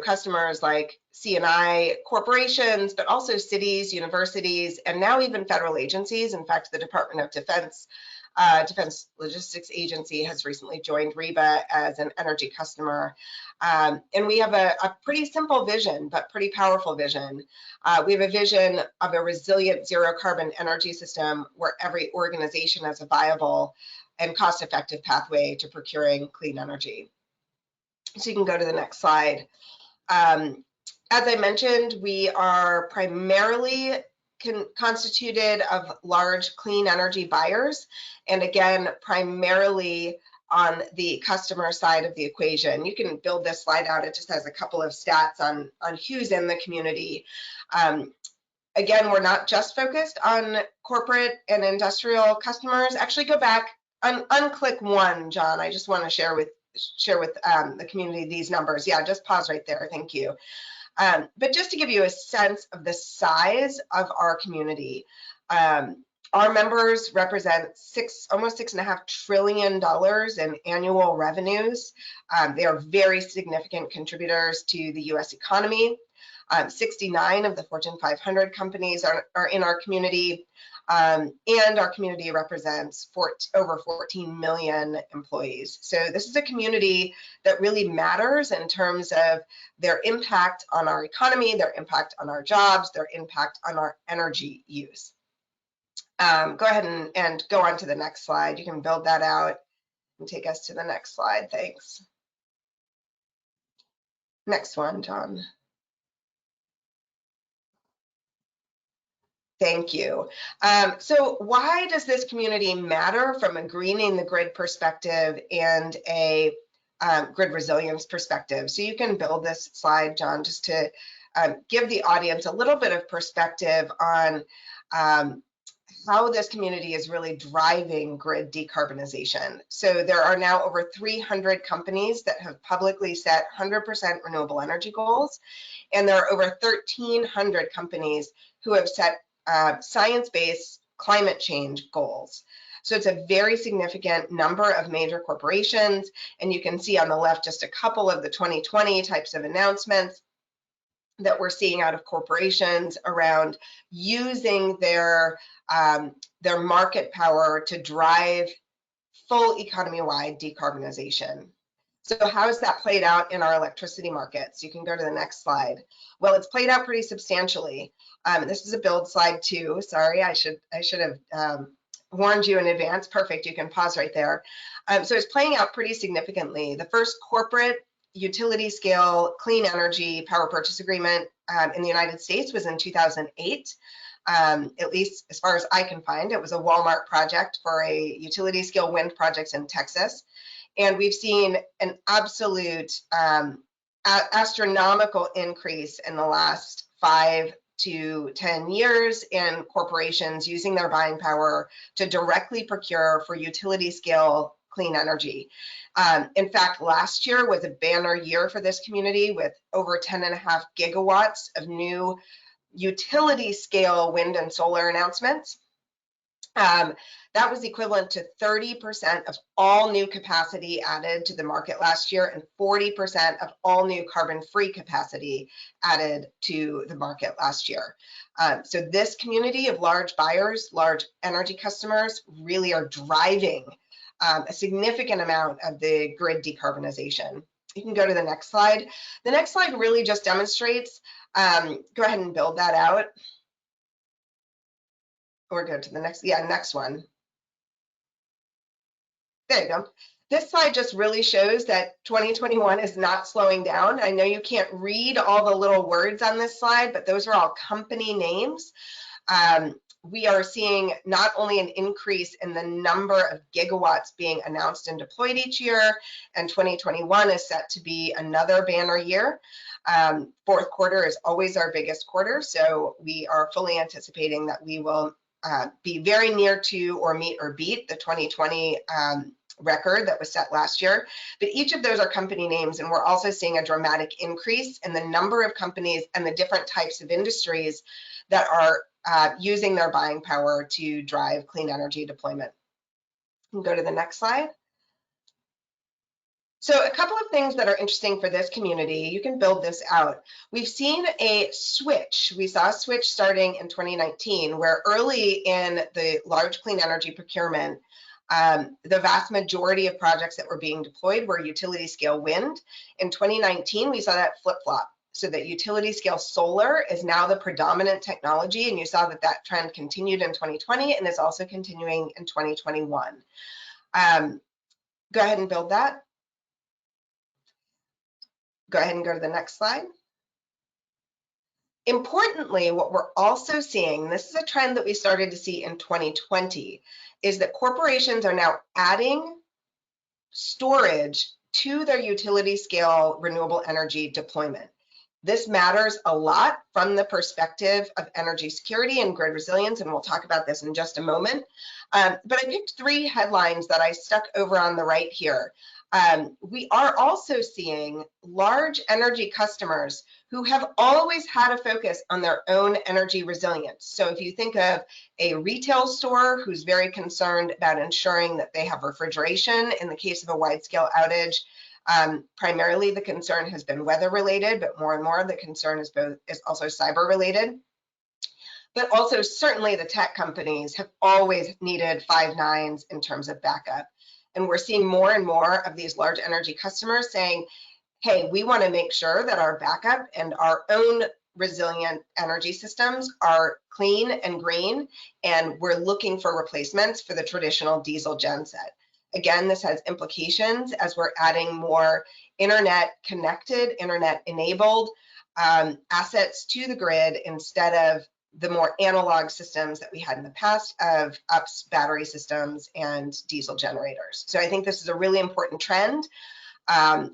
customers like C&I corporations, but also cities, universities, and now even federal agencies. In fact, the Department of Defense Logistics Agency has recently joined REBA as an energy customer. And we have a pretty simple vision, but pretty powerful vision. We have a vision of a resilient zero carbon energy system where every organization has a viable and cost-effective pathway to procuring clean energy. So you can go to the next slide. As I mentioned, we are primarily constituted of large clean energy buyers, and again, primarily on the customer side of the equation. You can build this slide out. It just has a couple of stats on who's in the community. Again, we're not just focused on corporate and industrial customers. Actually, go back, unclick one, John. I just want to share with the community these numbers. Yeah, just pause right there. Thank you. But just to give you a sense of the size of our community, our members represent almost $6.5 trillion in annual revenues. They are very significant contributors to the U.S. economy. 69 of the Fortune 500 companies are in our community, and our community represents over 14 million employees. So this is a community that really matters in terms of their impact on our economy, their impact on our jobs, their impact on our energy use. Go ahead and go on to the next slide. You can build that out and take us to the next slide. Thanks. Next one, John. Thank you. So why does this community matter from a greening the grid perspective and a grid resilience perspective? So you can build this slide, John, just to give the audience a little bit of perspective on how this community is really driving grid decarbonization. So there are now over 300 companies that have publicly set 100% renewable energy goals, and there are over 1,300 companies who have set science-based climate change goals. So it's a very significant number of major corporations, and you can see on the left just a couple of the 2020 types of announcements that we're seeing out of corporations around using their market power to drive full economy-wide decarbonization. So how has that played out in our electricity markets? You can go to the next slide. Well, it's played out pretty substantially. This is a build slide too. Sorry, I should have warned you in advance. Perfect, you can pause right there. So it's playing out pretty significantly. The first corporate utility scale clean energy power purchase agreement in the United States was in 2008. At least as far as I can find, it was a Walmart project for a utility scale wind project in Texas. And we've seen an absolute astronomical increase in the last 5 to 10 years in corporations using their buying power to directly procure for utility scale clean energy. In fact, last year was a banner year for this community with over 10.5 gigawatts of new utility scale wind and solar announcements. That was equivalent to 30% of all new capacity added to the market last year and 40% of all new carbon-free capacity added to the market last year. So this community of large buyers, large energy customers really are driving a significant amount of the grid decarbonization. You can go to the next slide. The next slide really just demonstrates, go ahead and build that out. Or go to the next, next one. There you go. This slide just really shows that 2021 is not slowing down. I know you can't read all the little words on this slide, but those are all company names. We are seeing not only an increase in the number of gigawatts being announced and deployed each year, and 2021 is set to be another banner year. Fourth quarter is always our biggest quarter, so we are fully anticipating that we will be very near to or meet or beat the 2020 record that was set last year. But each of those are company names, and we're also seeing a dramatic increase in the number of companies and the different types of industries that are using their buying power to drive clean energy deployment. You can go to the next slide. So a couple of things that are interesting for this community, you can build this out. We've seen a switch. We saw a switch starting in 2019, where early in the large clean energy procurement, the vast majority of projects that were being deployed were utility scale wind. In 2019, we saw that flip-flop, so that utility scale solar is now the predominant technology, and you saw that that trend continued in 2020 and is also continuing in 2021. Go ahead and build that. Go ahead and go to the next slide. Importantly, what we're also seeing, this is a trend that we started to see in 2020, is that corporations are now adding storage to their utility scale renewable energy deployment. This matters a lot from the perspective of energy security and grid resilience, and we'll talk about this in just a moment. But I picked 3 headlines that I stuck over on the right here. We are also seeing large energy customers who have always had a focus on their own energy resilience. So if you think of a retail store who's very concerned about ensuring that they have refrigeration in the case of a wide-scale outage, primarily the concern has been weather related, but more and more the concern is also cyber related. But also certainly the tech companies have always needed 5 nines in terms of backup. And we're seeing more and more of these large energy customers saying, hey, we want to make sure that our backup and our own resilient energy systems are clean and green, and we're looking for replacements for the traditional diesel genset. Again, this has implications as we're adding more internet connected, internet enabled assets to the grid instead of the more analog systems that we had in the past of UPS battery systems and diesel generators. So I think this is a really important trend.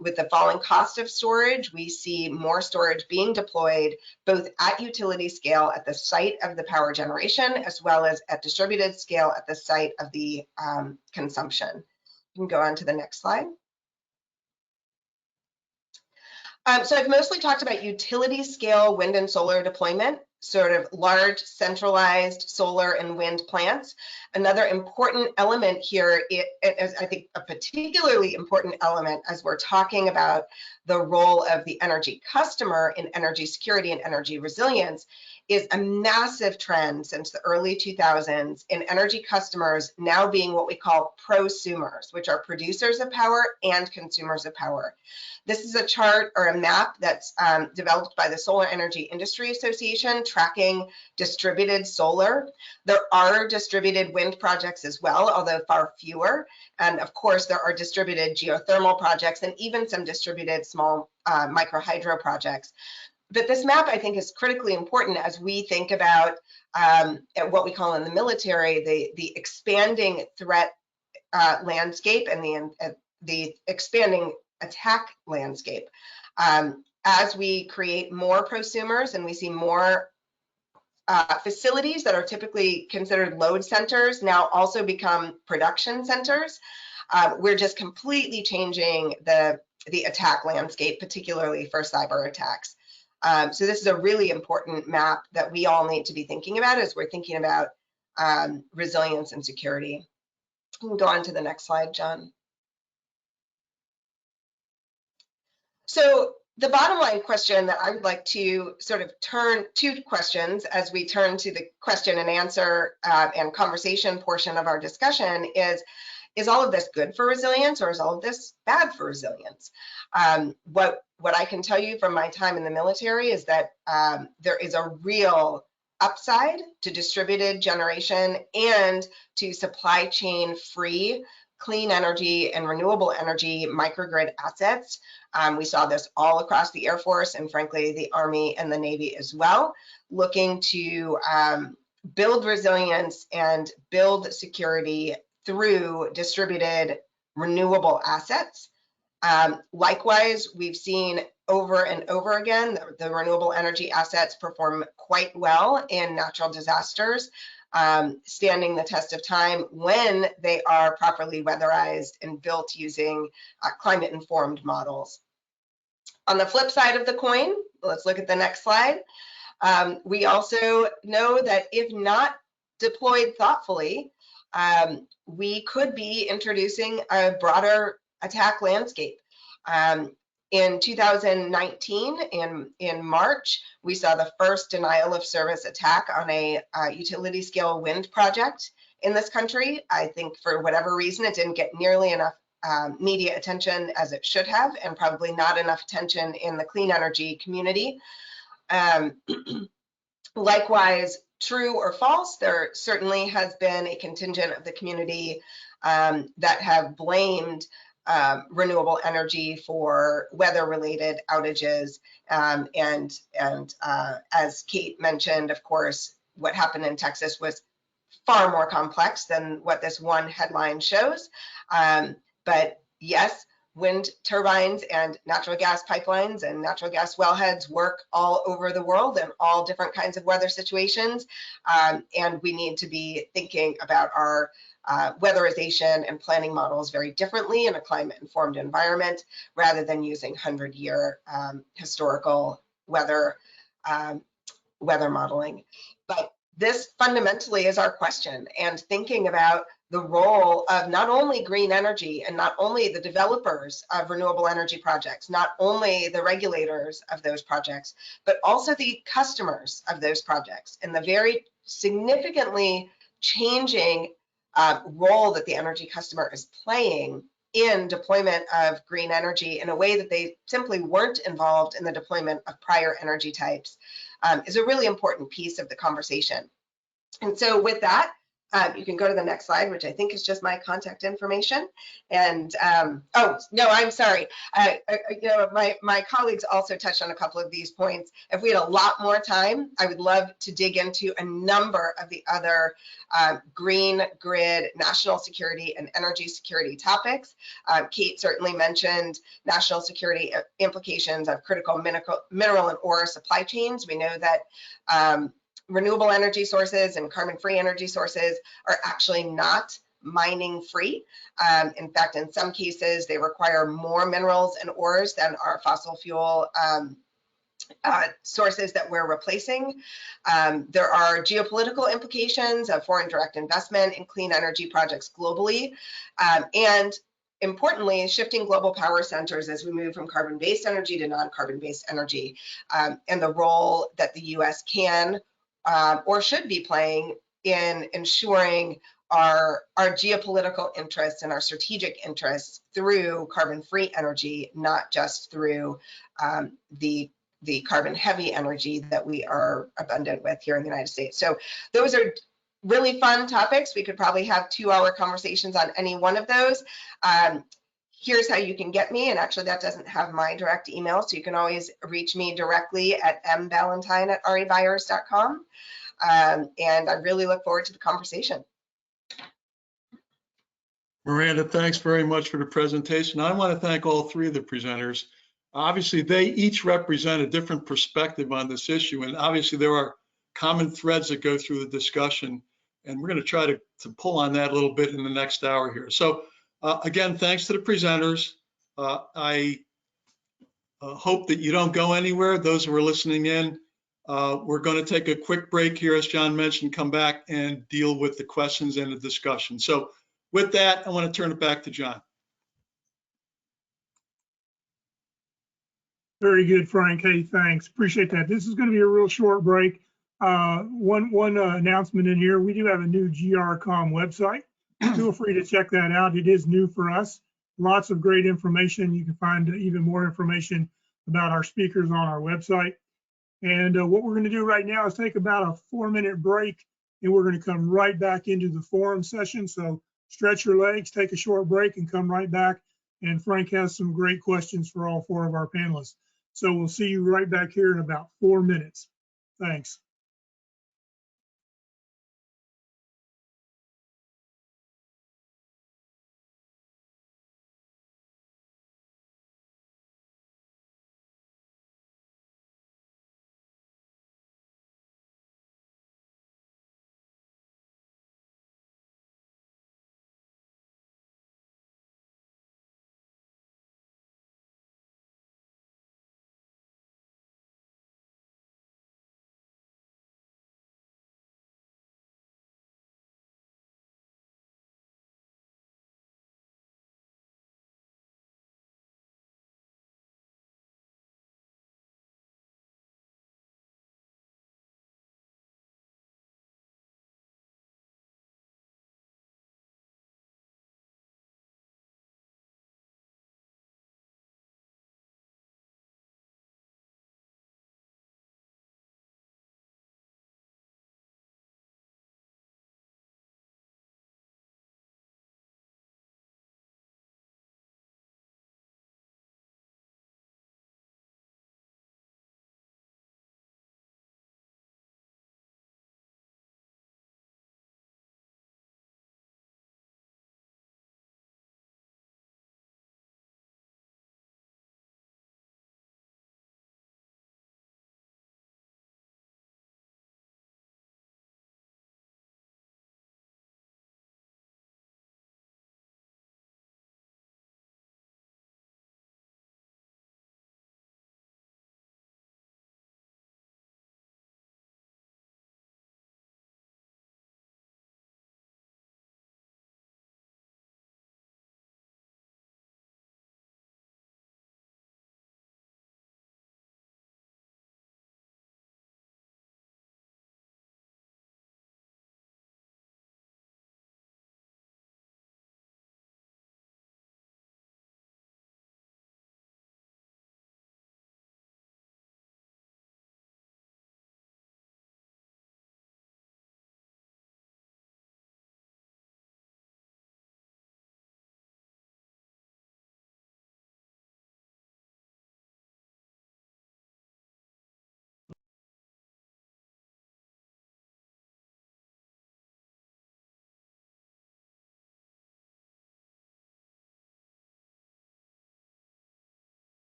With the falling cost of storage, we see more storage being deployed both at utility scale at the site of the power generation, as well as at distributed scale at the site of the consumption. You can go on to the next slide. So I've mostly talked about utility scale wind and solar deployment, sort of large centralized solar and wind plants. Another important element here is, I think, a particularly important element as we're talking about the role of the energy customer in energy security and energy resilience, is a massive trend since the early 2000s in energy customers now being what we call prosumers, which are producers of power and consumers of power. This is a chart or a map that's developed by the Solar Energy Industry Association tracking distributed solar. There are distributed wind projects as well, although far fewer. And of course, there are distributed geothermal projects and even some distributed small micro hydro projects. But this map, I think, is critically important as we think about what we call in the military, the expanding threat landscape and the expanding attack landscape. As we create more prosumers and we see more facilities that are typically considered load centers now also become production centers, We're just completely changing the attack landscape, particularly for cyber attacks. So this is a really important map that we all need to be thinking about as we're thinking about resilience and security. We can go on to the next slide, John. So the bottom line question that I would like to sort of turn to questions as we turn to the question and answer and conversation portion of our discussion is all of this good for resilience, or is all of this bad for resilience? What I can tell you from my time in the military is that there is a real upside to distributed generation and to supply chain free clean energy and renewable energy microgrid assets. We saw this all across the Air Force and frankly the Army and the Navy as well, looking to build resilience and build security through distributed renewable assets. Likewise, we've seen over and over again the renewable energy assets perform quite well in natural disasters, standing the test of time when they are properly weatherized and built using climate-informed models. On the flip side of the coin, let's look at the next slide. We also know that if not deployed thoughtfully, we could be introducing a broader attack landscape. In 2019, in March, we saw the first denial of service attack on a utility scale wind project in this country. I think for whatever reason, it didn't get nearly enough media attention as it should have, and probably not enough attention in the clean energy community. Likewise, true or false, there certainly has been a contingent of the community that have blamed renewable energy for weather-related outages. And as Kate mentioned, of course, what happened in Texas was far more complex than what this one headline shows. But yes, wind turbines and natural gas pipelines and natural gas wellheads work all over the world in all different kinds of weather situations. And we need to be thinking about our weatherization and planning models very differently in a climate-informed environment, rather than using 100-year historical weather modeling. But this fundamentally is our question, and thinking about the role of not only green energy and not only the developers of renewable energy projects, not only the regulators of those projects, but also the customers of those projects, and the very significantly changing role that the energy customer is playing in deployment of green energy in a way that they simply weren't involved in the deployment of prior energy types, is a really important piece of the conversation. And so with that, you can go to the next slide, which I think is just my contact information. And oh, no, I'm sorry. You know, my colleagues also touched on a couple of these points. If we had a lot more time, I would love to dig into a number of the other green grid, national security, and energy security topics. Kate certainly mentioned national security implications of critical mineral and ore supply chains. We know that renewable energy sources and carbon-free energy sources are actually not mining free. In fact, in some cases, they require more minerals and ores than our fossil fuel sources that we're replacing. There are geopolitical implications of foreign direct investment in clean energy projects globally. And importantly, shifting global power centers as we move from carbon-based energy to non-carbon-based energy, and the role that the US can or should be playing in ensuring our geopolitical interests and our strategic interests through carbon-free energy, not just through the carbon-heavy energy that we are abundant with here in the United States. So those are really fun topics. We could probably have 2-hour conversations on any one of those. Here's how you can get me, and actually that doesn't have my direct email, so you can always reach me directly at mvalentine@aribyers.com. And I really look forward to the conversation. Miranda, thanks very much for the presentation. I want to thank all three of the presenters. Obviously, they each represent a different perspective on this issue, and obviously there are common threads that go through the discussion, and we're going to try to pull on that a little bit in the next hour here. So Again, thanks to the presenters. I hope that you don't go anywhere. Those who are listening in, we're going to take a quick break here, as John mentioned, come back and deal with the questions and the discussion. So with that, I want to turn it back to John. Very good, Frank. Hey, thanks. Appreciate that. This is going to be a real short break. One announcement in here. We do have a new GRCom website. Feel free to check that out. It is new for us. Lots of great information. You can find even more information about our speakers on our website. And what we're going to do right now is take about a 4-minute break, and we're going to come right back into the forum session. So stretch your legs, take a short break, and come right back. And Frank has some great questions for all 4 of our panelists. So we'll see you right back here in about 4 minutes. Thanks.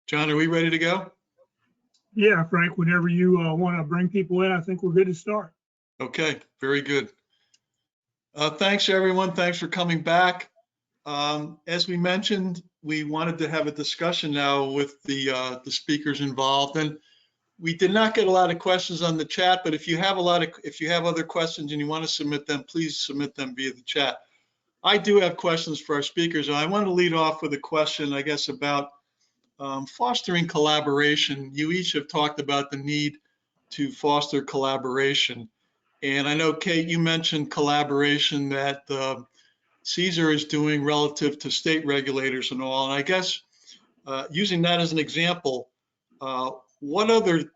John, are we ready to go? Yeah, Frank, whenever you want to bring people in, I think we're good to start. Okay, very good. Thanks, everyone. Thanks for coming back. As we mentioned, we wanted to have a discussion now with the speakers involved, and we did not get a lot of questions on the chat. But if you have other questions and you want to submit them, please submit them via the chat. I do have questions for our speakers, and I want to lead off with a question, I guess, about fostering collaboration. You each have talked about the need to foster collaboration. And I know, Kate, you mentioned collaboration that CSER is doing relative to state regulators and all. And I guess using that as an example, what other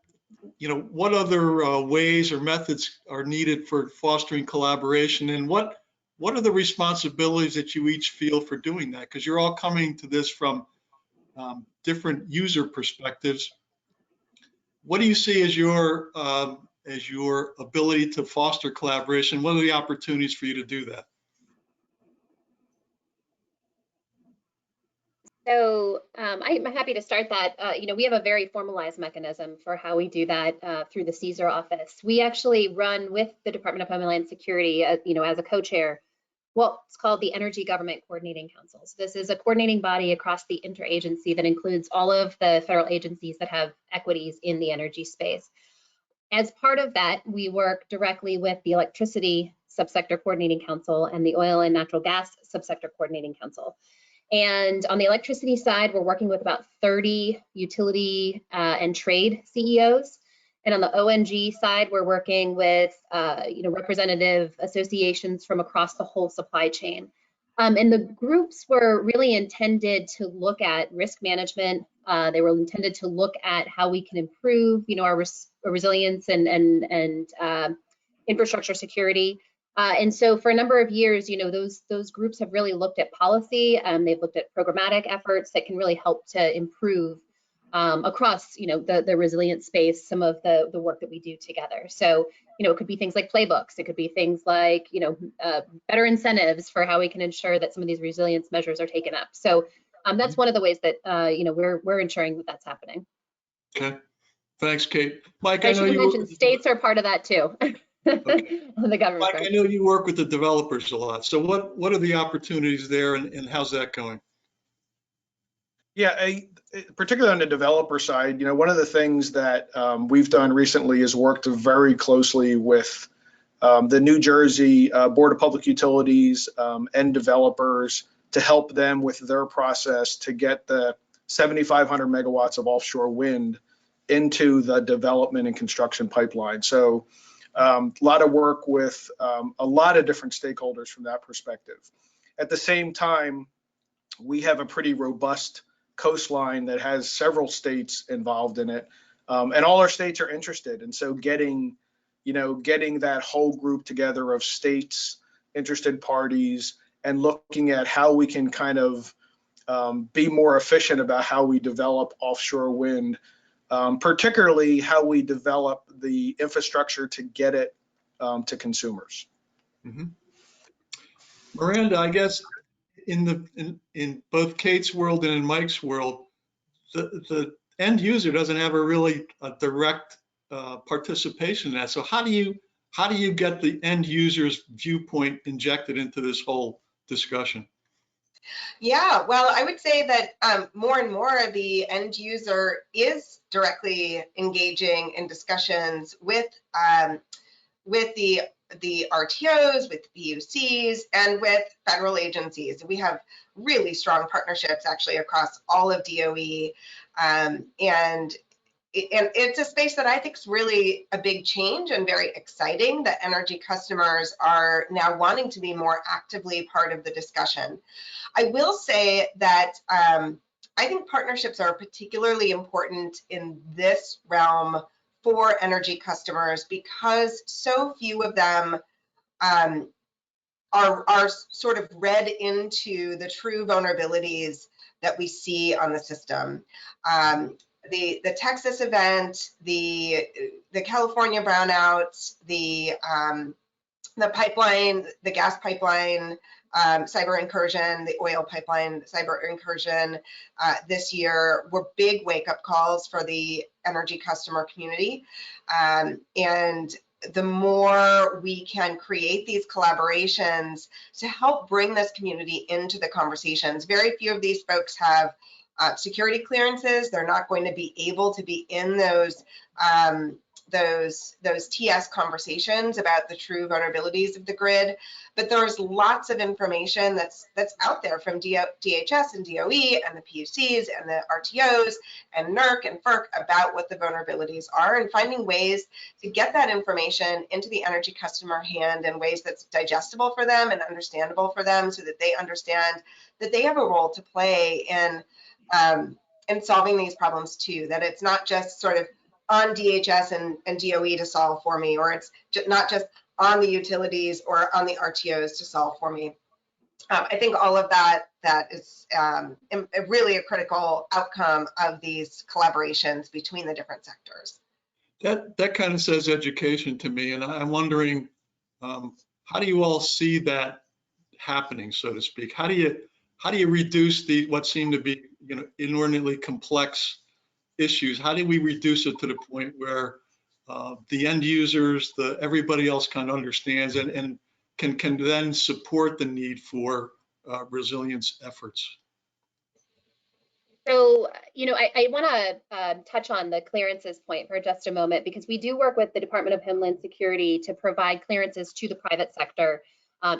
ways or methods are needed for fostering collaboration, and what are the responsibilities that you each feel for doing that? Because you're all coming to this from different user perspectives. What do you see as your ability to foster collaboration? What are the opportunities for you to do that? So I'm happy to start that. We have a very formalized mechanism for how we do that through the CSER office. We actually run with the Department of Homeland Security, as a co-chair, what's called the Energy Government Coordinating Council. So this is a coordinating body across the interagency that includes all of the federal agencies that have equities in the energy space. As part of that, we work directly with the Electricity Subsector Coordinating Council and the Oil and Natural Gas Subsector Coordinating Council. And on the electricity side, we're working with about 30 utility and trade CEOs. And on the ONG side, we're working with representative associations from across the whole supply chain. And the groups were really intended to look at risk management. They were intended to look at how we can improve, our resilience and infrastructure security. And so for a number of years, those groups have really looked at policy. They've looked at programmatic efforts that can really help to improve across, the resilient space, some of the work that we do together. So, it could be things like playbooks. It could be things like, better incentives for how we can ensure that some of these resilience measures are taken up. So that's one of the ways that, we're ensuring that that's happening. Okay, thanks, Kate. Mike, I should have mentioned states are part of that too. Okay. The government. Mike, I know you work with the developers a lot. So what are the opportunities there, and how's that going? Yeah, particularly on the developer side, one of the things that we've done recently is worked very closely with the New Jersey Board of Public Utilities and developers to help them with their process to get the 7,500 megawatts of offshore wind into the development and construction pipeline. So a lot of work with a lot of different stakeholders from that perspective. At the same time, we have a pretty robust coastline that has several states involved in it, and all our states are interested. And so getting that whole group together of states, interested parties, and looking at how we can kind of be more efficient about how we develop offshore wind, particularly how we develop the infrastructure to get it to consumers. Mm-hmm. Miranda, I guess in both Kate's world and in Mike's world, the end user doesn't have a direct participation in that. So how do you get the end user's viewpoint injected into this whole discussion? Yeah, well, I would say that more and more the end user is directly engaging in discussions with the RTOs, with PUCs, and with federal agencies. We have really strong partnerships actually across all of DOE, and it's a space that I think is really a big change and very exciting that energy customers are now wanting to be more actively part of the discussion. I will say that I think partnerships are particularly important in this realm for energy customers because so few of them are sort of read into the true vulnerabilities that we see on the system. The Texas event, the California brownouts, the the pipeline, the gas pipeline cyber incursion, the oil pipeline cyber incursion this year were big wake-up calls for the energy customer community. And the more we can create these collaborations to help bring this community into the conversations. Very few of these folks have security clearances. They're not going to be able to be in those TS conversations about the true vulnerabilities of the grid, but there's lots of information that's out there from DHS and DOE and the PUCs and the RTOs and NERC and FERC about what the vulnerabilities are, and finding ways to get that information into the energy customer hand in ways that's digestible for them and understandable for them, so that they understand that they have a role to play in solving these problems too, that it's not just sort of on DHS and DOE to solve for me, or it's not just on the utilities or on the RTOs to solve for me. I think all of that is really a critical outcome of these collaborations between the different sectors. That kind of says education to me, and I'm wondering, how do you all see that happening, so to speak? How do you reduce what seem to be, inordinately complex issues? How do we reduce it to the point where the end users, everybody else kind of understands and can then support the need for resilience efforts? So, I want to touch on the clearances point for just a moment, because we do work with the Department of Homeland Security to provide clearances to the private sector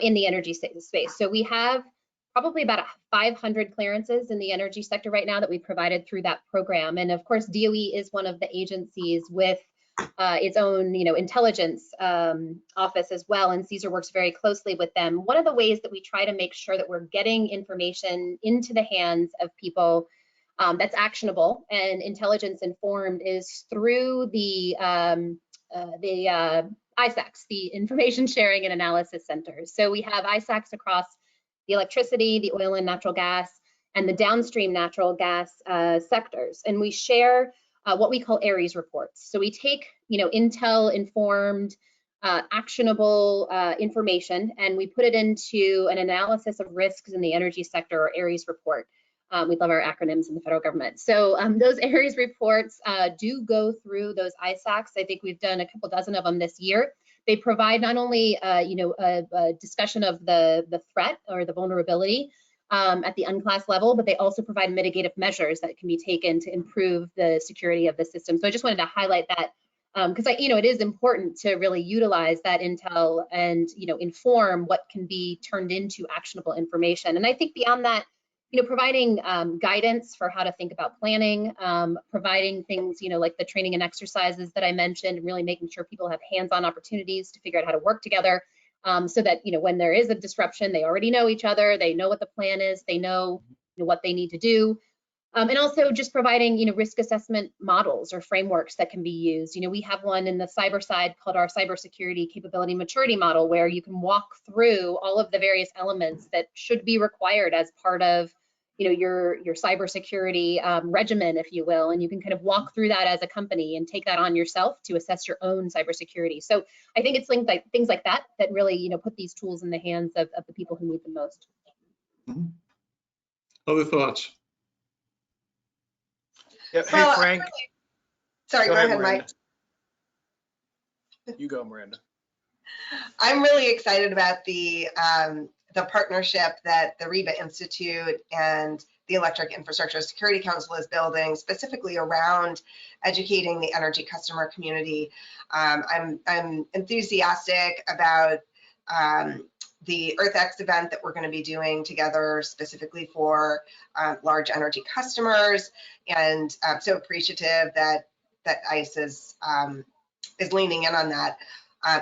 in the energy space. So we have probably about 500 clearances in the energy sector right now that we provided through that program. And of course, DOE is one of the agencies with its own, intelligence office as well, and CSER works very closely with them. One of the ways that we try to make sure that we're getting information into the hands of people that's actionable and intelligence informed is through the ISACs, the Information Sharing and Analysis Centers. So we have ISACs across the electricity, the oil and natural gas, and the downstream natural gas sectors. And we share what we call ARES reports. So we take, intel informed, actionable information, and we put it into an analysis of risks in the energy sector, or ARES report. We love our acronyms in the federal government. So those ARES reports do go through those ISACs. I think we've done a couple dozen of them this year. They provide not only a discussion of the threat or the vulnerability at the unclass level, but they also provide mitigative measures that can be taken to improve the security of the system. So I just wanted to highlight that because it is important to really utilize that intel and inform what can be turned into actionable information. And I think beyond that, providing guidance for how to think about planning, providing things, like the training and exercises that I mentioned, and really making sure people have hands-on opportunities to figure out how to work together so that, when there is a disruption, they already know each other, they know what the plan is, they know what they need to do. And also just providing, risk assessment models or frameworks that can be used. We have one in the cyber side called our Cybersecurity Capability Maturity Model, where you can walk through all of the various elements that should be required as part of, your cybersecurity regimen, if you will, and you can kind of walk through that as a company and take that on yourself to assess your own cybersecurity. So I think it's things like that that really, put these tools in the hands of the people who need them most. Mm-hmm. Other thoughts? Yeah. Hey, Frank. Sorry, go ahead, Miranda. Mike. You go, Miranda. I'm really excited about the partnership that the REBA Institute and the Electric Infrastructure Security Council is building, specifically around educating the energy customer community. I'm enthusiastic about the EarthX event that we're going to be doing together specifically for large energy customers, and I'm so appreciative that ICE is leaning in on that.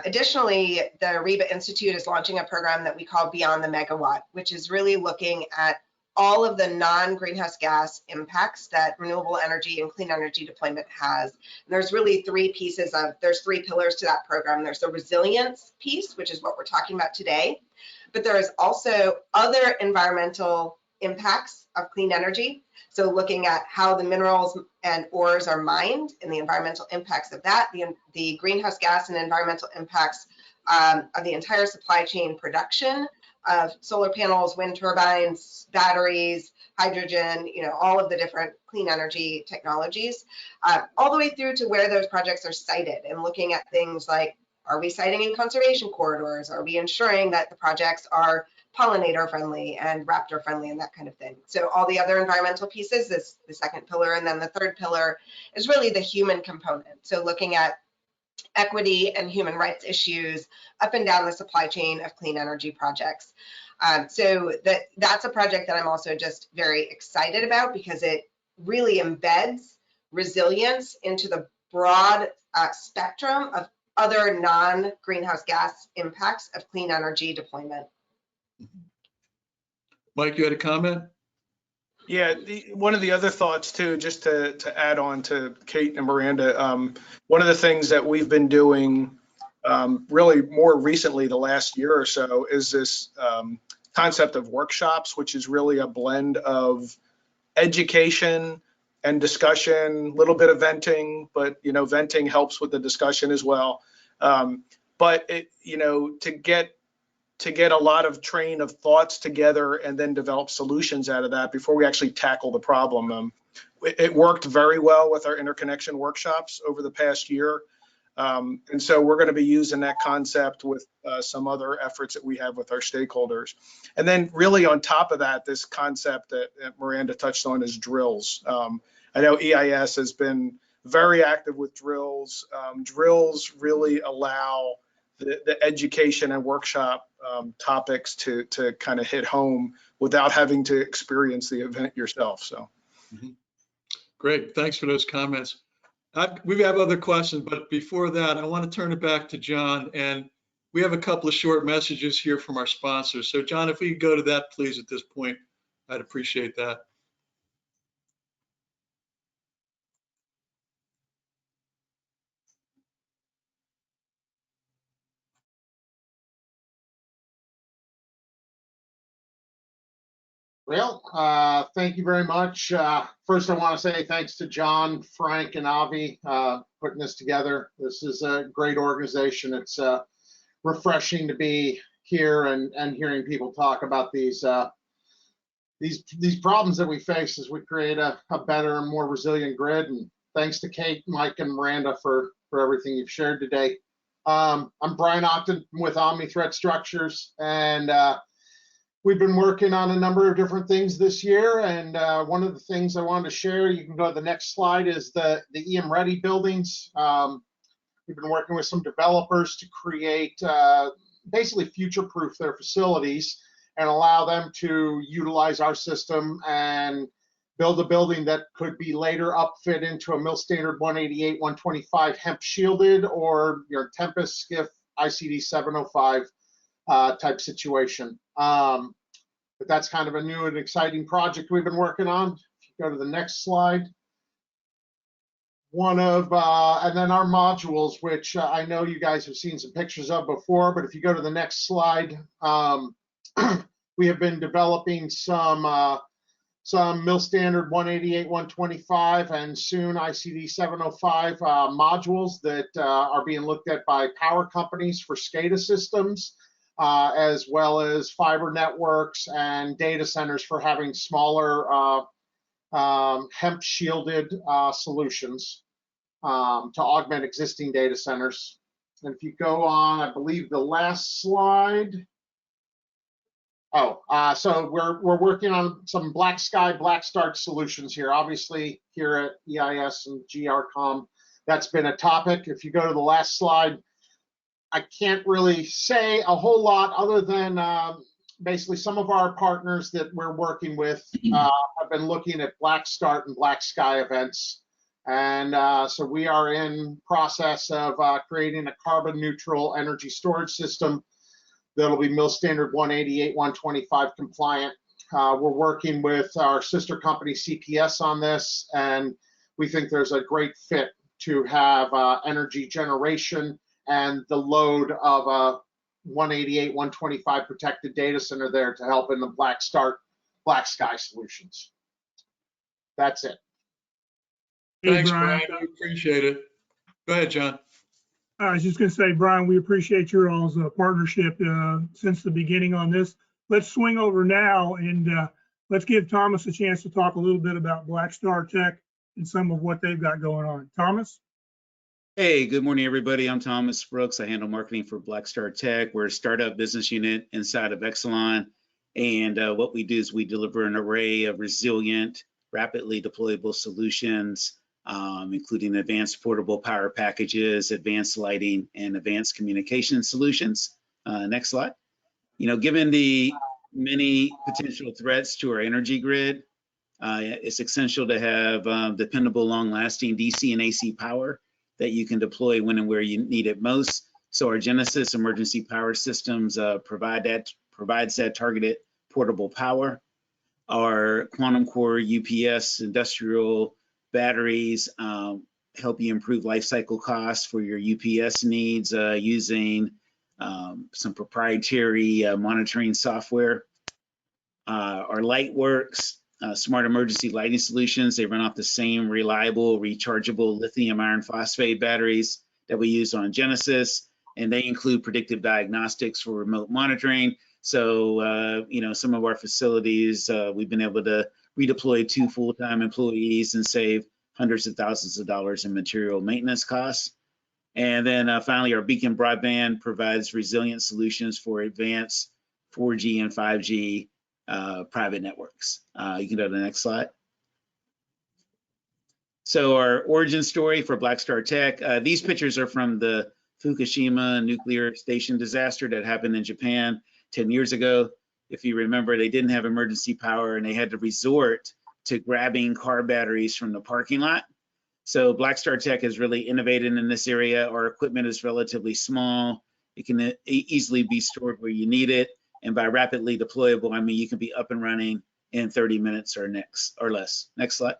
Additionally, the REBA Institute is launching a program that we call Beyond the Megawatt, which is really looking at all of the non-greenhouse gas impacts that renewable energy and clean energy deployment has. And there's really there's three pillars to that program. There's the resilience piece, which is what we're talking about today, but there is also other environmental impacts of clean energy. So looking at how the minerals and ores are mined and the environmental impacts of that, the greenhouse gas and environmental impacts of the entire supply chain production of solar panels, wind turbines, batteries, hydrogen, all of the different clean energy technologies, all the way through to where those projects are sited, and looking at things like, are we siting in conservation corridors? Are we ensuring that the projects are pollinator friendly and raptor friendly and that kind of thing? So all the other environmental pieces is the second pillar. And then the third pillar is really the human component. So looking at equity and human rights issues up and down the supply chain of clean energy projects. So that's a project that I'm also just very excited about, because it really embeds resilience into the broad spectrum of other non-greenhouse gas impacts of clean energy deployment. Mike, you had a comment? Yeah, one of the other thoughts too, just to add on to Kate and Miranda, one of the things that we've been doing really more recently, the last year or so, is this concept of workshops, which is really a blend of education and discussion, a little bit of venting, but venting helps with the discussion as well. But to get a lot of train of thoughts together and then develop solutions out of that before we actually tackle the problem. It worked very well with our interconnection workshops over the past year. And so we're going to be using that concept with some other efforts that we have with our stakeholders. And then really on top of that, this concept that Miranda touched on is drills. I know EIS has been very active with drills. Drills really allow the education and workshop topics to kind of hit home without having to experience the event yourself. So, Great, thanks for those comments. We have other questions, but before that, I want to turn it back to John, and we have a couple of short messages here from our sponsors. So John, if we could go to that, please, at this point, I'd appreciate that. Well, thank you very much. First, I want to say thanks to John, Frank, and Avi putting this together. This is a great organization. It's refreshing to be here and hearing people talk about these problems that we face as we create a better and more resilient grid. And thanks to Kate, Mike, and Miranda for everything you've shared today. I'm Brian Octon with Omni Threat Structures, and we've been working on a number of different things this year, and one of the things I wanted to share, you can go to the next slide, is the EM Ready buildings. We've been working with some developers to create, basically future-proof their facilities and allow them to utilize our system and build a building that could be later upfit into a Mill Standard 188, 125 hemp shielded, or your Tempest, Skiff, ICD 705 type situation. But that's kind of a new and exciting project we've been working on. If you go to the next slide. And then our modules, which I know you guys have seen some pictures of before, but if you go to the next slide, we have been developing some Mill Standard 188, 125, and soon ICD 705 modules that are being looked at by power companies for SCADA systems, as well as fiber networks and data centers for having smaller hemp shielded solutions to augment existing data centers. And if you go on, I believe the last slide. So we're working on some black sky, black start solutions here. Obviously, here at EIS and GRCom, that's been a topic. If you go to the last slide, I can't really say a whole lot other than basically some of our partners that we're working with have been looking at black start and black sky events. And so we are in process of creating a carbon neutral energy storage system that'll be Mill Standard 188, 125 compliant. We're working with our sister company CPS on this, and we think there's a great fit to have energy generation and the load of a 188, 125 protected data center there to help in the black start, black sky solutions. That's it. Thanks, Brian. I appreciate it. Go ahead, John. I was just going to say, Brian, we appreciate your all's partnership since the beginning on this. Let's swing over now and let's give Thomas a chance to talk a little bit about Black Star Tech and some of what they've got going on. Thomas? Hey, good morning, everybody. I'm Thomas Brooks. I handle marketing for Black Star Tech. We're a startup business unit inside of Exelon. And what we do is we deliver an array of resilient, rapidly deployable solutions, including advanced portable power packages, advanced lighting, and advanced communication solutions. Next slide. Given the many potential threats to our energy grid, it's essential to have dependable, long-lasting DC and AC power that you can deploy when and where you need it most. So our Genesis emergency power systems provides that targeted portable power. Our quantum core UPS industrial batteries help you improve life cycle costs for your UPS needs using some proprietary monitoring software. Our LightWorks smart emergency lighting solutions, they run off the same reliable, rechargeable lithium iron phosphate batteries that we use on Genesis, and they include predictive diagnostics for remote monitoring. So, some of our facilities, we've been able to redeploy 2 full-time employees and save hundreds of thousands of dollars in material maintenance costs. And then finally, our Beacon Broadband provides resilient solutions for advanced 4G and 5G private networks. You can go to the next slide. So our origin story for Black Star Tech, these pictures are from the Fukushima nuclear station disaster that happened in Japan 10 years ago. If you remember, they didn't have emergency power and they had to resort to grabbing car batteries from the parking lot. So Black Star Tech has really innovated in this area. Our equipment is relatively small. It can easily be stored where you need it. And by rapidly deployable, I mean you can be up and running in 30 minutes or less. Next slide.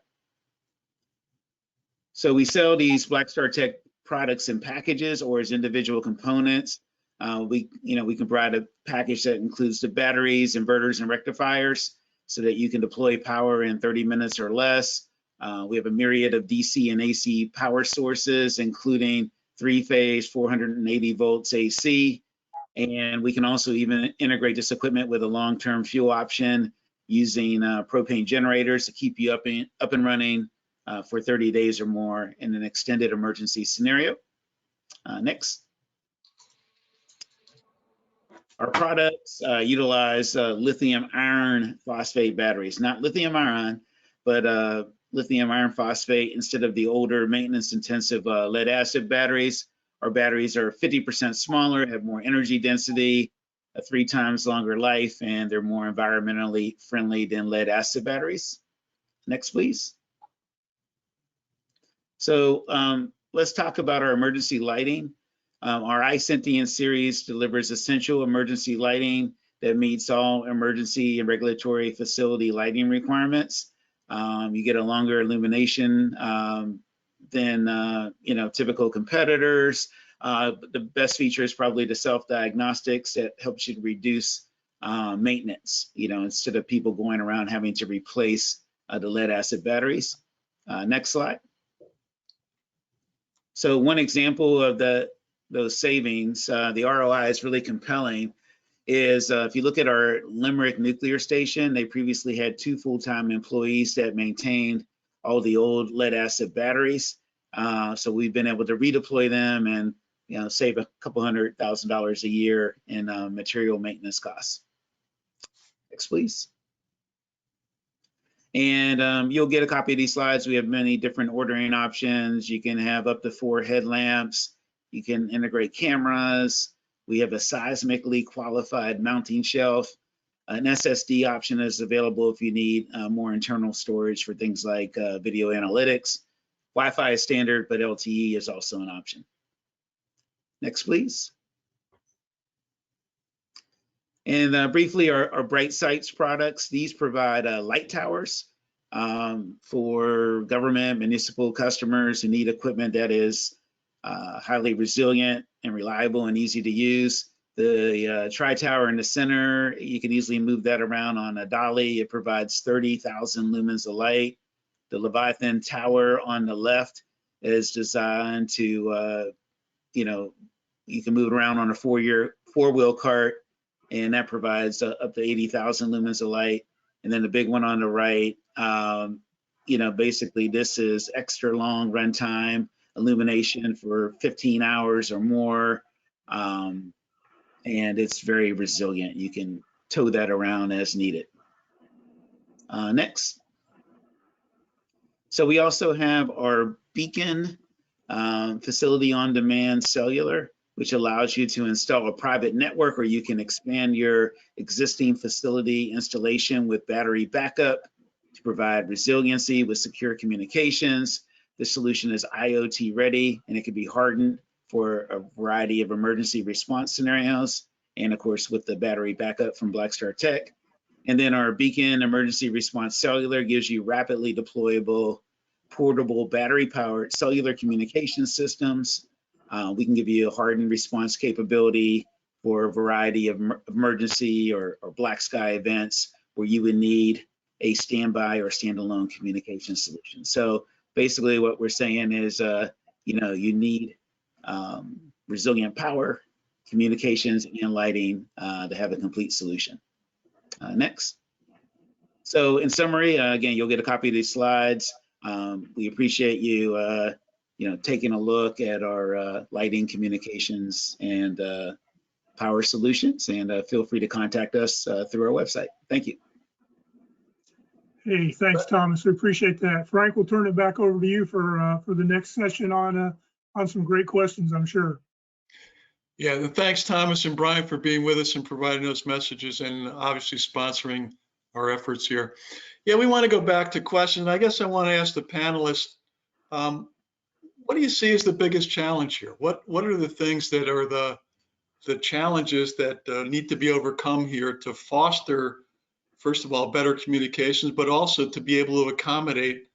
So we sell these Black Star Tech products in packages or as individual components. We can provide a package that includes the batteries, inverters, and rectifiers so that you can deploy power in 30 minutes or less. We have a myriad of DC and AC power sources, including 3-phase, 480 volts AC. And we can also even integrate this equipment with a long-term fuel option using propane generators to keep you up and running for 30 days or more in an extended emergency scenario. Next. Our products utilize lithium iron phosphate batteries, not lithium ion, but lithium iron phosphate instead of the older maintenance intensive lead acid batteries. Our batteries are 50% smaller, have more energy density, a 3 times longer life, and they're more environmentally friendly than lead acid batteries. Next, please. So let's talk about our emergency lighting. Our iSentient series delivers essential emergency lighting that meets all emergency and regulatory facility lighting requirements. You get a longer illumination than typical competitors. The best feature is probably the self-diagnostics that helps you to reduce maintenance, instead of people going around having to replace the lead acid batteries. Next slide. So one example of those savings, the ROI is really compelling, is if you look at our Limerick nuclear station, they previously had 2 full-time employees that maintained all the old lead acid batteries. So we've been able to redeploy them and save a couple $100,000 a year in material maintenance costs. Next, please. And you'll get a copy of these slides. We have many different ordering options. You can have up to 4 headlamps. You can integrate cameras. We have a seismically qualified mounting shelf. An SSD option is available if you need more internal storage for things like video analytics. Wi-Fi is standard, but LTE is also an option. Next, please. And briefly, our Bright Sites products. These provide light towers for government, municipal customers who need equipment that is highly resilient and reliable and easy to use. The tri-tower in the center, you can easily move that around on a dolly. It provides 30,000 lumens of light. The Leviathan tower on the left is designed to you can move it around on a four-wheel cart, and that provides up to 80,000 lumens of light. And then the big one on the right, basically this is extra long runtime illumination for 15 hours or more. And it's very resilient. You can tow that around as needed. Next. So we also have our Beacon facility on demand cellular, which allows you to install a private network, or you can expand your existing facility installation with battery backup to provide resiliency with secure communications. This solution is IoT ready, and it can be hardened for a variety of emergency response scenarios, and of course with the battery backup from Blackstar Tech. And then our Beacon Emergency Response Cellular gives you rapidly deployable, portable, battery-powered cellular communication systems. We can give you a hardened response capability for a variety of emergency or black sky events where you would need a standby or standalone communication solution. So basically what we're saying is, you need resilient power, communications, and lighting to have a complete solution. Next. So in summary, again, you'll get a copy of these slides. We appreciate you, taking a look at our lighting, communications, and power solutions, and feel free to contact us through our website. Thank you. Hey, thanks, Thomas. We appreciate that. Frank, we'll turn it back over to you for the next session on some great questions, I'm sure. Yeah, and thanks, Thomas and Brian, for being with us and providing those messages, and obviously sponsoring our efforts here. Yeah, we want to go back to questions. I guess I want to ask the panelists, what do you see as the biggest challenge here? What are the things that are the challenges that need to be overcome here to foster, first of all, better communications, but also to be able to accommodate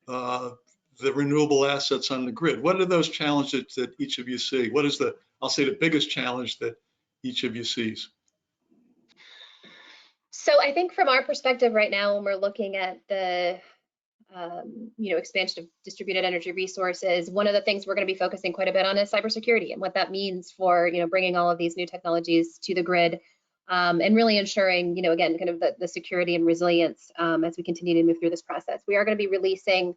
the renewable assets on the grid? What are those challenges that each of you see? What is I'll say the biggest challenge that each of you sees? So I think from our perspective right now, when we're looking at the expansion of distributed energy resources, one of the things we're going to be focusing quite a bit on is cybersecurity and what that means for bringing all of these new technologies to the grid, and really ensuring again kind of the security and resilience as we continue to move through this process. We are going to be releasing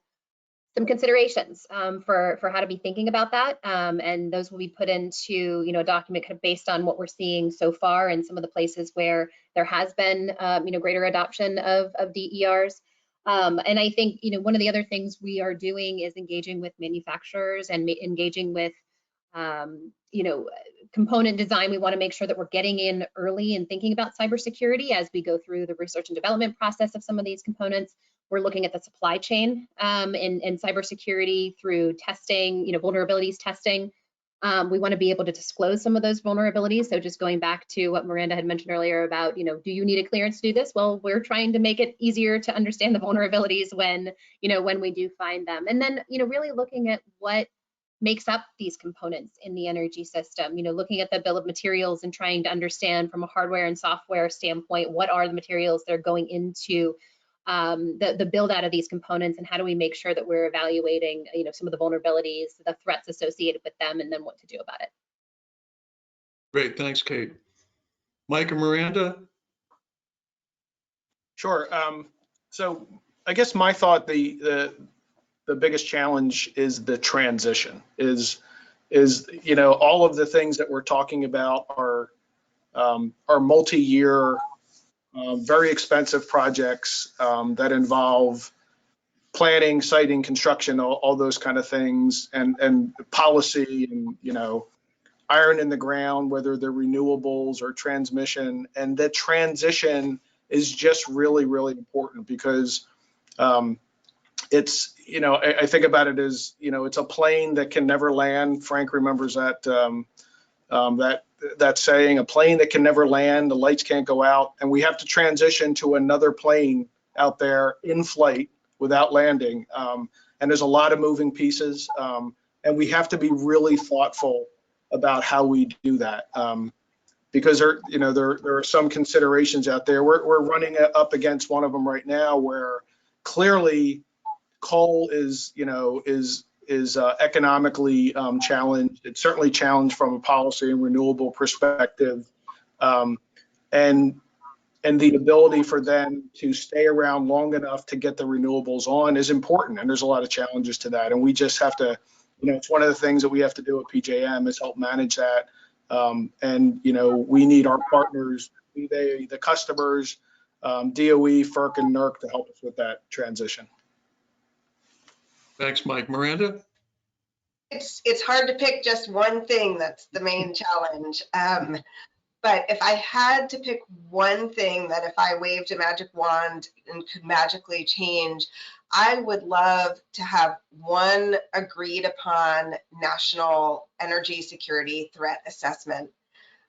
some considerations for how to be thinking about that, and those will be put into a document kind of based on what we're seeing so far and some of the places where there has been greater adoption of DERs. And I think one of the other things we are doing is engaging with manufacturers and engaging with component design. We want to make sure that we're getting in early and thinking about cybersecurity as we go through the research and development process of some of these components. We're looking at the supply chain and cybersecurity through testing, vulnerabilities testing. We want to be able to disclose some of those vulnerabilities. So just going back to what Miranda had mentioned earlier about, do you need a clearance to do this? Well, we're trying to make it easier to understand the vulnerabilities when we do find them. And then, really looking at what makes up these components in the energy system, looking at the bill of materials and trying to understand from a hardware and software standpoint, what are the materials that are going into the build out of these components, and how do we make sure that we're evaluating some of the vulnerabilities, the threats associated with them, and then what to do about it. Great, thanks, Kate. Mike and Miranda? Sure. So I guess my thought, the biggest challenge is the transition. Is all of the things that we're talking about are multi-year, very expensive projects that involve planning, siting, construction, all those kind of things, and policy, and iron in the ground, whether they're renewables or transmission. And the transition is just really, really important because it's, I think about it as, it's a plane that can never land. Frank remembers that that saying, a plane that can never land, the lights can't go out, and we have to transition to another plane out there in flight without landing. And there's a lot of moving pieces, and we have to be really thoughtful about how we do that, because there are some considerations out there. We're running up against one of them right now, where clearly coal is economically challenged. It's certainly challenged from a policy and renewable perspective, and the ability for them to stay around long enough to get the renewables on is important. And there's a lot of challenges to that. And we just have to, it's one of the things that we have to do at PJM is help manage that. And we need our partners, be they the customers, DOE, FERC, and NERC to help us with that transition. Thanks, Mike. Miranda? It's hard to pick just one thing that's the main challenge. But if I had to pick one thing that if I waved a magic wand and could magically change, I would love to have one agreed upon national energy security threat assessment.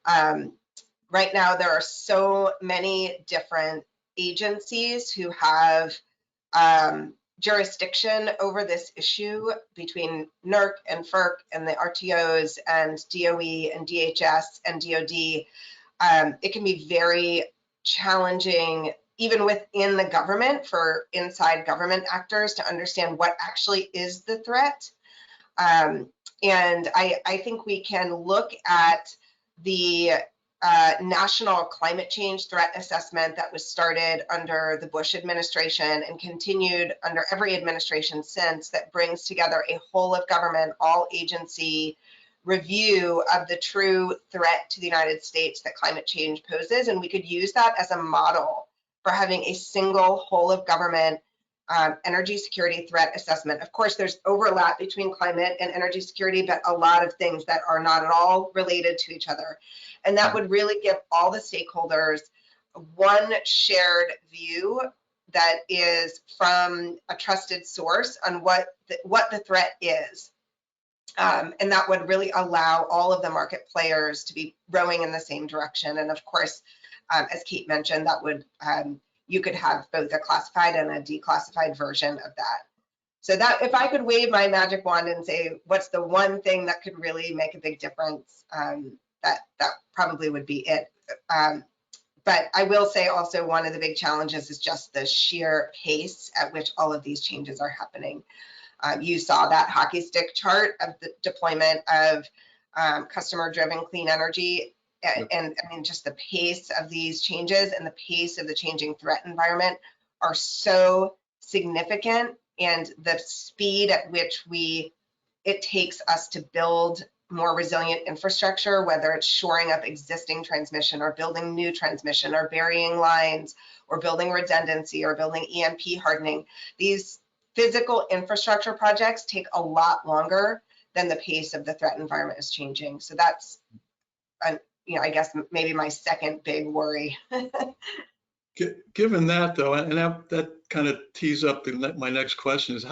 Right now, there are so many different agencies who have jurisdiction over this issue between NERC and FERC and the RTOs and DOE and DHS and DOD. It can be very challenging, even within the government, for inside government actors to understand what actually is the threat. And I think we can look at the National Climate Change Threat Assessment that was started under the Bush administration and continued under every administration since, that brings together a whole of government, all agency review of the true threat to the United States that climate change poses. And we could use that as a model for having a single whole of government energy security threat assessment. Of course, there's overlap between climate and energy security, but a lot of things that are not at all related to each other. And that would really give all the stakeholders one shared view that is from a trusted source on what the threat is. And that would really allow all of the market players to be rowing in the same direction. And of course, as Kate mentioned, that would you could have both a classified and a declassified version of that. So that if I could wave my magic wand and say, what's the one thing that could really make a big difference, that probably would be it. But I will say also one of the big challenges is just the sheer pace at which all of these changes are happening. You saw that hockey stick chart of the deployment of customer-driven clean energy. And I mean, just the pace of these changes and the pace of the changing threat environment are so significant, and the speed at which it takes us to build more resilient infrastructure, whether it's shoring up existing transmission or building new transmission or burying lines or building redundancy or building EMP hardening. These physical infrastructure projects take a lot longer than the pace of the threat environment is changing. So that's, I guess maybe my second big worry. Given that though, and that kind of tees up my next question is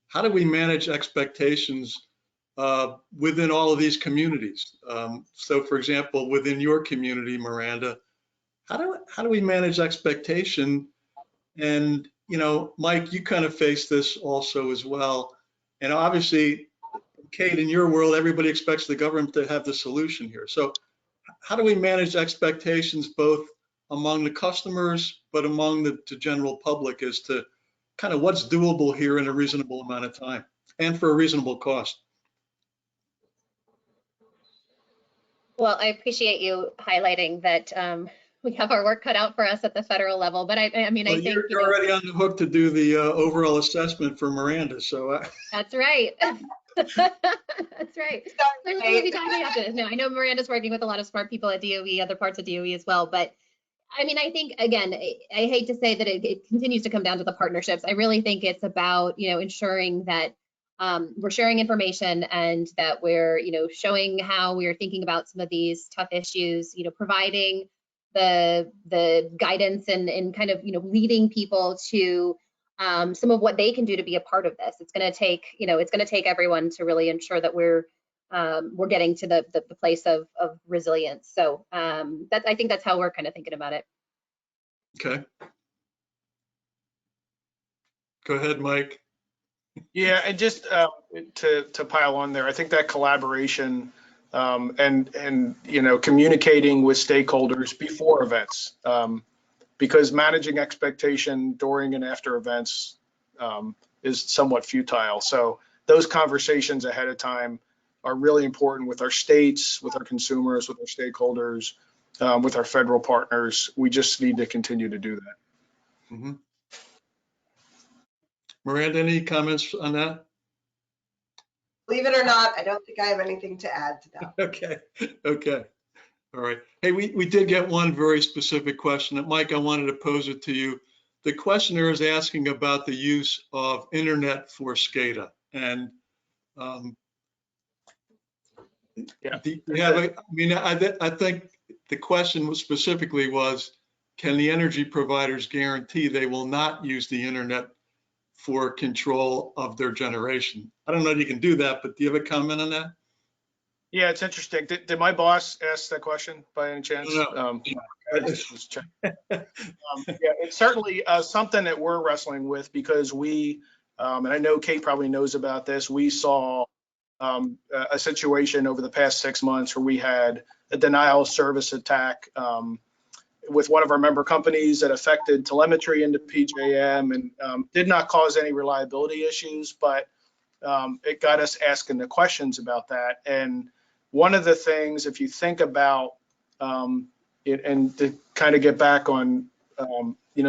how do we manage expectations within all of these communities? So for example, within your community, Miranda, how do we manage expectation? And Mike, you kind of face this also as well. And obviously, Kate, in your world, everybody expects the government to have the solution here. So how do we manage expectations both among the customers, but among the general public as to kind of what's doable here in a reasonable amount of time and for a reasonable cost? Well, I appreciate you highlighting that we have our work cut out for us at the federal level, but I mean, well, I think you're already on the hook to do the overall assessment for Miranda, so that's right. That's right. We'll be talking after this. No, I know Miranda's working with a lot of smart people at DOE, other parts of DOE as well, but I mean, I think again, I hate to say that it continues to come down to the partnerships. I really think it's about ensuring that we're sharing information and that we're showing how we're thinking about some of these tough issues, providing the guidance and kind of leading people to some of what they can do to be a part of this. It's going to take it's going to take everyone to really ensure that we're getting to the place of resilience. So I think that's how we're kind of thinking about it. Okay. Go ahead, Mike. Yeah, and just to pile on there, I think that collaboration and communicating with stakeholders before events, because managing expectation during and after events is somewhat futile. So those conversations ahead of time are really important with our states, with our consumers, with our stakeholders, with our federal partners. We just need to continue to do that. Mm-hmm. Miranda, any comments on that? Believe it or not, I don't think I have anything to add to that. Okay, okay. All right. Hey, we did get one very specific question. Mike, I wanted to pose it to you. The questioner is asking about the use of internet for SCADA. And Yeah. I think the question specifically was, can the energy providers guarantee they will not use the internet for control of their generation? I don't know if you can do that, but do you have a comment on that? Yeah, it's interesting. Did my boss ask that question by any chance? No. Yeah, it's certainly something that we're wrestling with because we, and I know Kate probably knows about this, we saw a situation over the past 6 months where we had a denial of service attack with one of our member companies that affected telemetry into PJM and did not cause any reliability issues, but it got us asking the questions about that. And one of the things, if you think about it, and to kind of get back on,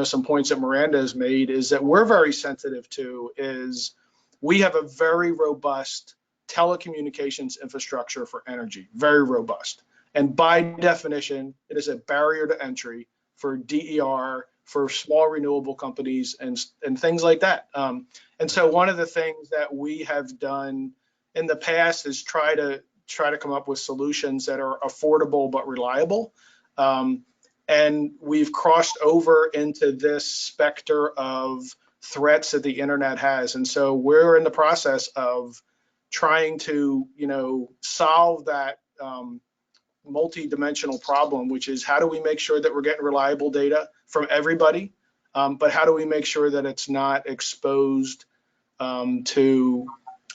some points that Miranda has made, is that we're very sensitive to is we have a very robust telecommunications infrastructure for energy, very robust. And by definition, it is a barrier to entry for DER, for small renewable companies and things like that. And so one of the things that we have done in the past is try to come up with solutions that are affordable but reliable. And we've crossed over into this specter of threats that the internet has. And so we're in the process of trying to, solve that multi-dimensional problem, which is how do we make sure that we're getting reliable data from everybody, but how do we make sure that it's not exposed to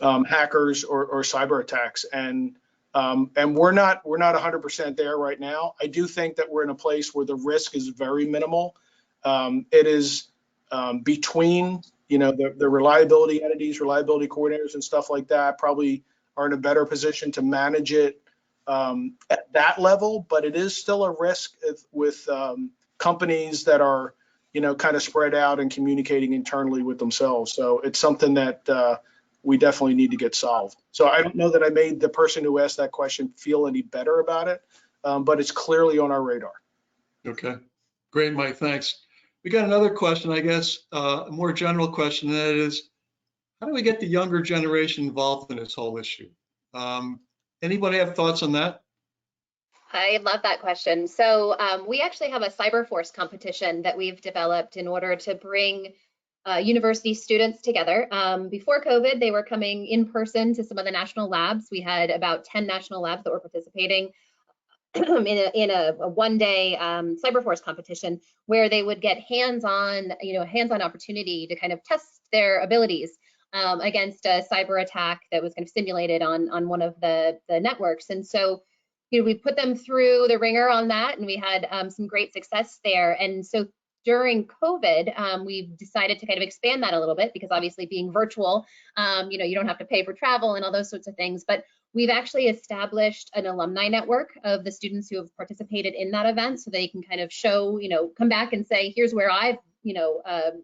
hackers or cyber attacks? And we're not 100% there right now. I do think that we're in a place where the risk is very minimal. It is between the reliability entities, reliability coordinators and stuff like that probably are in a better position to manage it at that level, but it is still a risk with companies that are kind of spread out and communicating internally with themselves. So it's something that we definitely need to get solved. So I don't know that I made the person who asked that question feel any better about it, but it's clearly on our radar. Okay, great, Mike, thanks. We got another question, I guess, a more general question, and that is, how do we get the younger generation involved in this whole issue? Anybody have thoughts on that? I love that question. So we actually have a Cyberforce competition that we've developed in order to bring university students together. Before COVID, they were coming in person to some of the national labs. We had about 10 national labs that were participating in a one-day Cyberforce competition where they would get hands-on opportunity to kind of test their abilities against a cyber attack that was kind of simulated on one of the networks. And so, we put them through the ringer on that, and we had some great success there. And so during COVID, we've decided to kind of expand that a little bit because obviously being virtual, you don't have to pay for travel and all those sorts of things. But we've actually established an alumni network of the students who have participated in that event so they can kind of show, come back and say, here's where I've,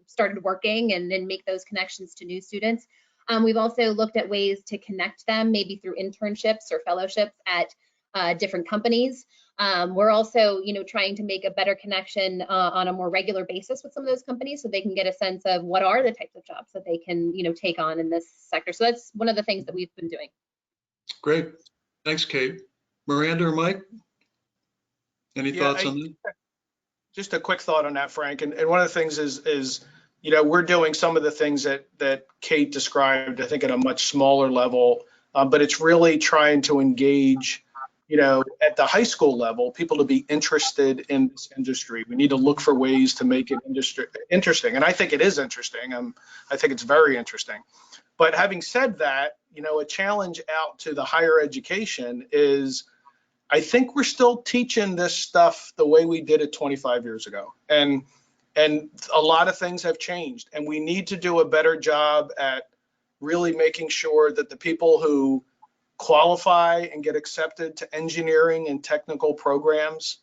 started working and then make those connections to new students. We've also looked at ways to connect them maybe through internships or fellowships at different companies. We're also, trying to make a better connection on a more regular basis with some of those companies so they can get a sense of what are the types of jobs that they can, take on in this sector. So that's one of the things that we've been doing. Great. Thanks, Kate. Miranda or Mike? Any thoughts on that? Just a quick thought on that, Frank. And one of the things is we're doing some of the things that Kate described, I think at a much smaller level, but it's really trying to engage at the high school level, people to be interested in this industry. We need to look for ways to make it interesting. And I think it is interesting. I think it's very interesting. But having said that, a challenge out to the higher education is I think we're still teaching this stuff the way we did it 25 years ago. And a lot of things have changed. And we need to do a better job at really making sure that the people who qualify and get accepted to engineering and technical programs,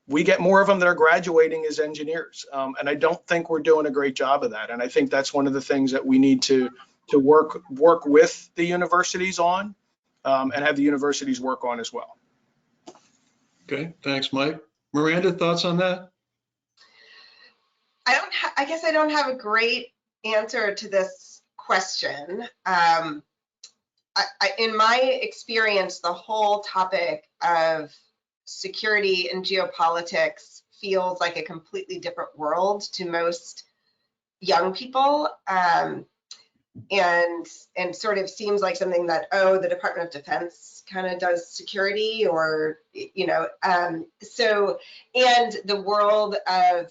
we get more of them that are graduating as engineers. And I don't think we're doing a great job of that. And I think that's one of the things that we need to work with the universities on, and have the universities work on as well. Okay, thanks, Mike. Miranda, thoughts on that? I guess I don't have a great answer to this question. In my experience, the whole topic of security and geopolitics feels like a completely different world to most young people, and sort of seems like something that, oh, the Department of Defense kind of does security, or so, and the world of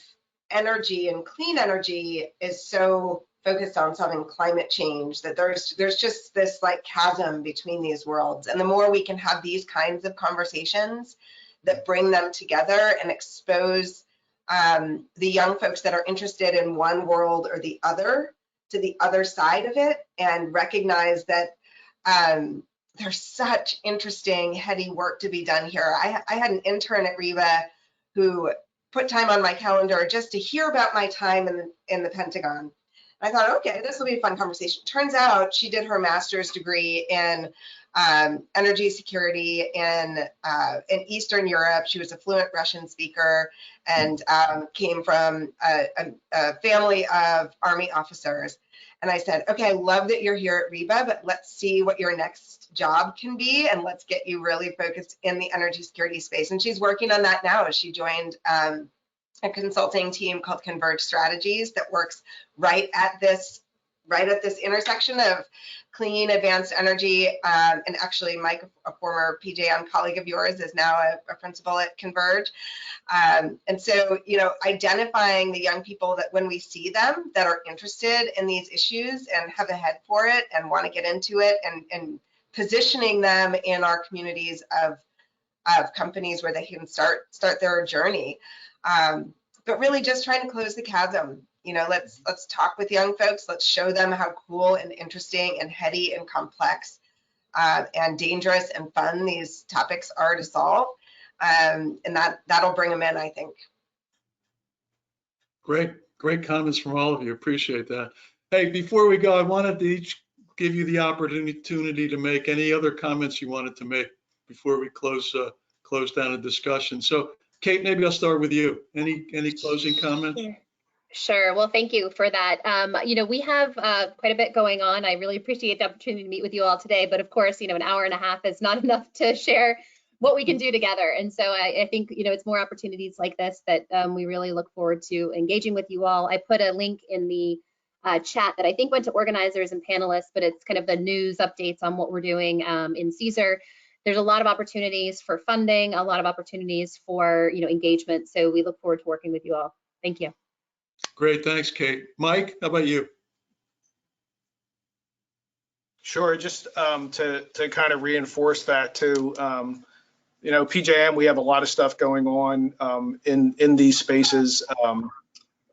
energy and clean energy is so focused on solving climate change that there's just this like chasm between these worlds. And the more we can have these kinds of conversations that bring them together and expose the young folks that are interested in one world or the other to the other side of it, and recognize that there's such interesting, heady work to be done here. I had an intern at REBA who put time on my calendar just to hear about my time in the Pentagon. I thought, okay, this will be a fun conversation. Turns out she did her master's degree in energy security in Eastern Europe. She was a fluent Russian speaker, and came from a family of Army officers. And I said, okay, I love that you're here at REBA, but let's see what your next job can be, and let's get you really focused in the energy security space. And she's working on that now. She joined a consulting team called Converge Strategies that works right at this intersection of clean, advanced energy. And actually, Mike, a former PJM colleague of yours, is now a principal at Converge. And so, identifying the young people that when we see them that are interested in these issues and have a head for it and want to get into it, and positioning them in our communities of companies where they can start their journey. But really just trying to close the chasm. Let's talk with young folks. Let's show them how cool and interesting and heady and complex and dangerous and fun these topics are to solve. And that'll bring them in, I think. Great comments from all of you. Appreciate that. Hey, before we go, I wanted to each give you the opportunity to make any other comments you wanted to make before we close down the discussion. So, Kate, maybe I'll start with you. Any closing comments? Sure. Well, thank you for that. We have quite a bit going on. I really appreciate the opportunity to meet with you all today. But of course, an hour and a half is not enough to share what we can do together. And so I think, it's more opportunities like this that we really look forward to engaging with you all. I put a link in the chat that I think went to organizers and panelists, but it's kind of the news updates on what we're doing in CSER. There's a lot of opportunities for funding, a lot of opportunities for engagement. So we look forward to working with you all. Thank you. Great, thanks, Kate. Mike, how about you? Sure, just to kind of reinforce that too. PJM, we have a lot of stuff going on in these spaces.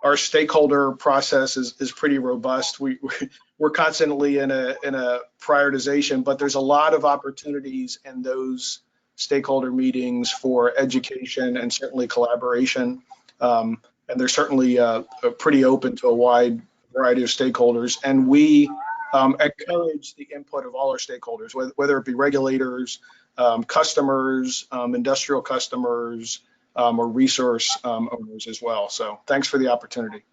Our stakeholder process is pretty robust. We're constantly in a prioritization, but there's a lot of opportunities in those stakeholder meetings for education and certainly collaboration. And they're certainly pretty open to a wide variety of stakeholders. And we encourage the input of all our stakeholders, whether it be regulators, customers, industrial customers, or resource owners as well. So thanks for the opportunity.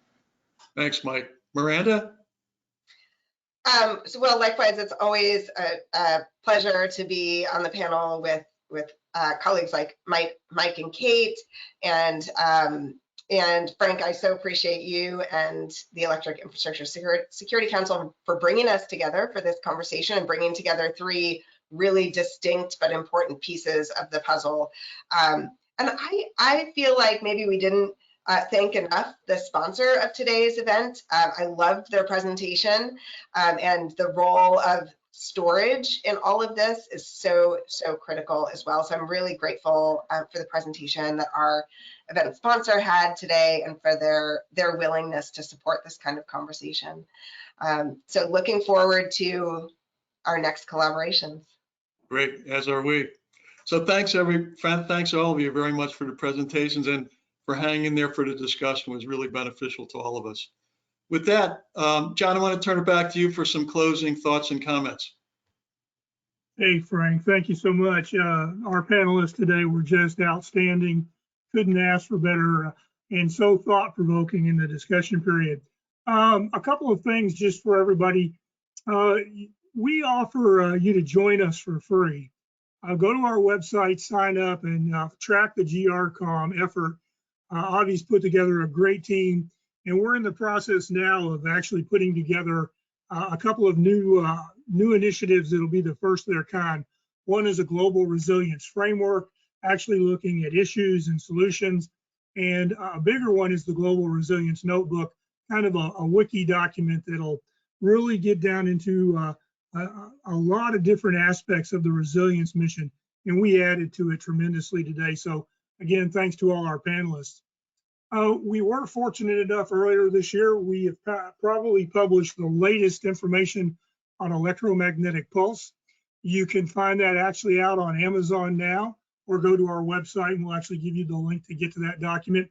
Thanks, Mike. Miranda? Well, likewise, it's always a pleasure to be on the panel with colleagues like Mike and Kate, and Frank. I so appreciate you and the Electric Infrastructure Security Council for bringing us together for this conversation and bringing together three really distinct but important pieces of the puzzle. And I feel like maybe we didn't thank enough the sponsor of today's event. I loved their presentation and the role of storage in all of this is so critical as well. So I'm really grateful for the presentation that our event sponsor had today and for their willingness to support this kind of conversation. So looking forward to our next collaborations. Great, as are we. So thanks all of you very much for the presentations and for hanging there for the discussion. It was really beneficial to all of us. With that, John, I want to turn it back to you for some closing thoughts and comments. Hey, Frank, thank you so much. Our panelists today were just outstanding. Couldn't ask for better and so thought-provoking in the discussion period. A couple of things just for everybody. We offer you to join us for free. Go to our website, sign up, and track the GRCOM effort. Avi's put together a great team, and we're in the process now of actually putting together a couple of new initiatives that'll be the first of their kind. One is a global resilience framework, actually looking at issues and solutions. And a bigger one is the global resilience notebook, kind of a wiki document that'll really get down into a lot of different aspects of the resilience mission. And we added to it tremendously today. So again, thanks to all our panelists. We were fortunate enough earlier this year, we have probably published the latest information on electromagnetic pulse. You can find that actually out on Amazon now, or go to our website and we'll actually give you the link to get to that document.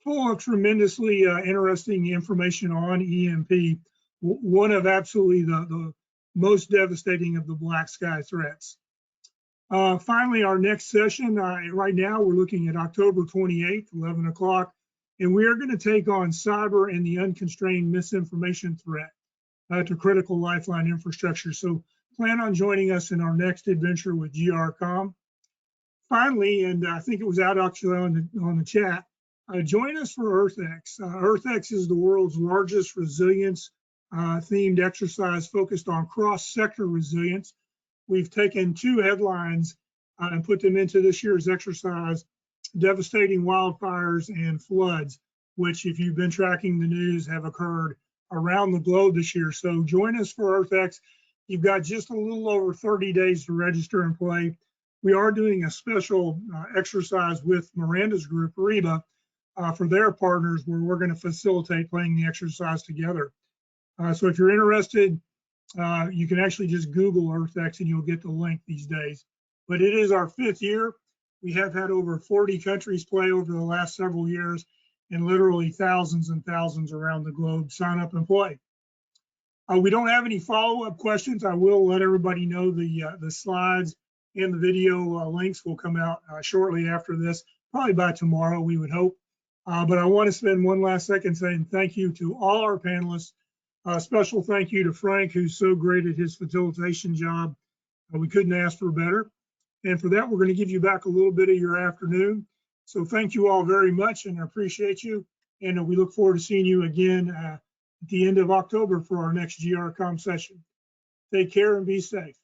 Full of tremendously interesting information on EMP, one of absolutely the most devastating of the black sky threats. Finally, our next session, right now we're looking at October 28th, 11 o'clock, and we are going to take on cyber and the unconstrained misinformation threat to critical lifeline infrastructure. So plan on joining us in our next adventure with GRCOM. Finally, and I think it was out actually on the chat, join us for EarthX. EarthX is the world's largest resilience themed exercise focused on cross-sector resilience. We've taken two headlines and put them into this year's exercise: devastating wildfires and floods, which, if you've been tracking the news, have occurred around the globe this year. So join us for EarthX. You've got just a little over 30 days to register and play. We are doing a special exercise with Miranda's group, REBA, for their partners, where we're going to facilitate playing the exercise together. So if you're interested, you can actually just Google EarthX and you'll get the link these days. But it is our 5th year. We have had over 40 countries play over the last several years, and literally thousands and thousands around the globe sign up and play. We don't have any follow-up questions. I will let everybody know the slides and the video links will come out shortly after this, probably by tomorrow, we would hope. But I want to spend one last second saying thank you to all our panelists. Special thank you to Frank, who's so great at his facilitation job. We couldn't ask for better. And for that, we're going to give you back a little bit of your afternoon. So thank you all very much, and I appreciate you. And we look forward to seeing you again at the end of October for our next GRCOM session. Take care and be safe.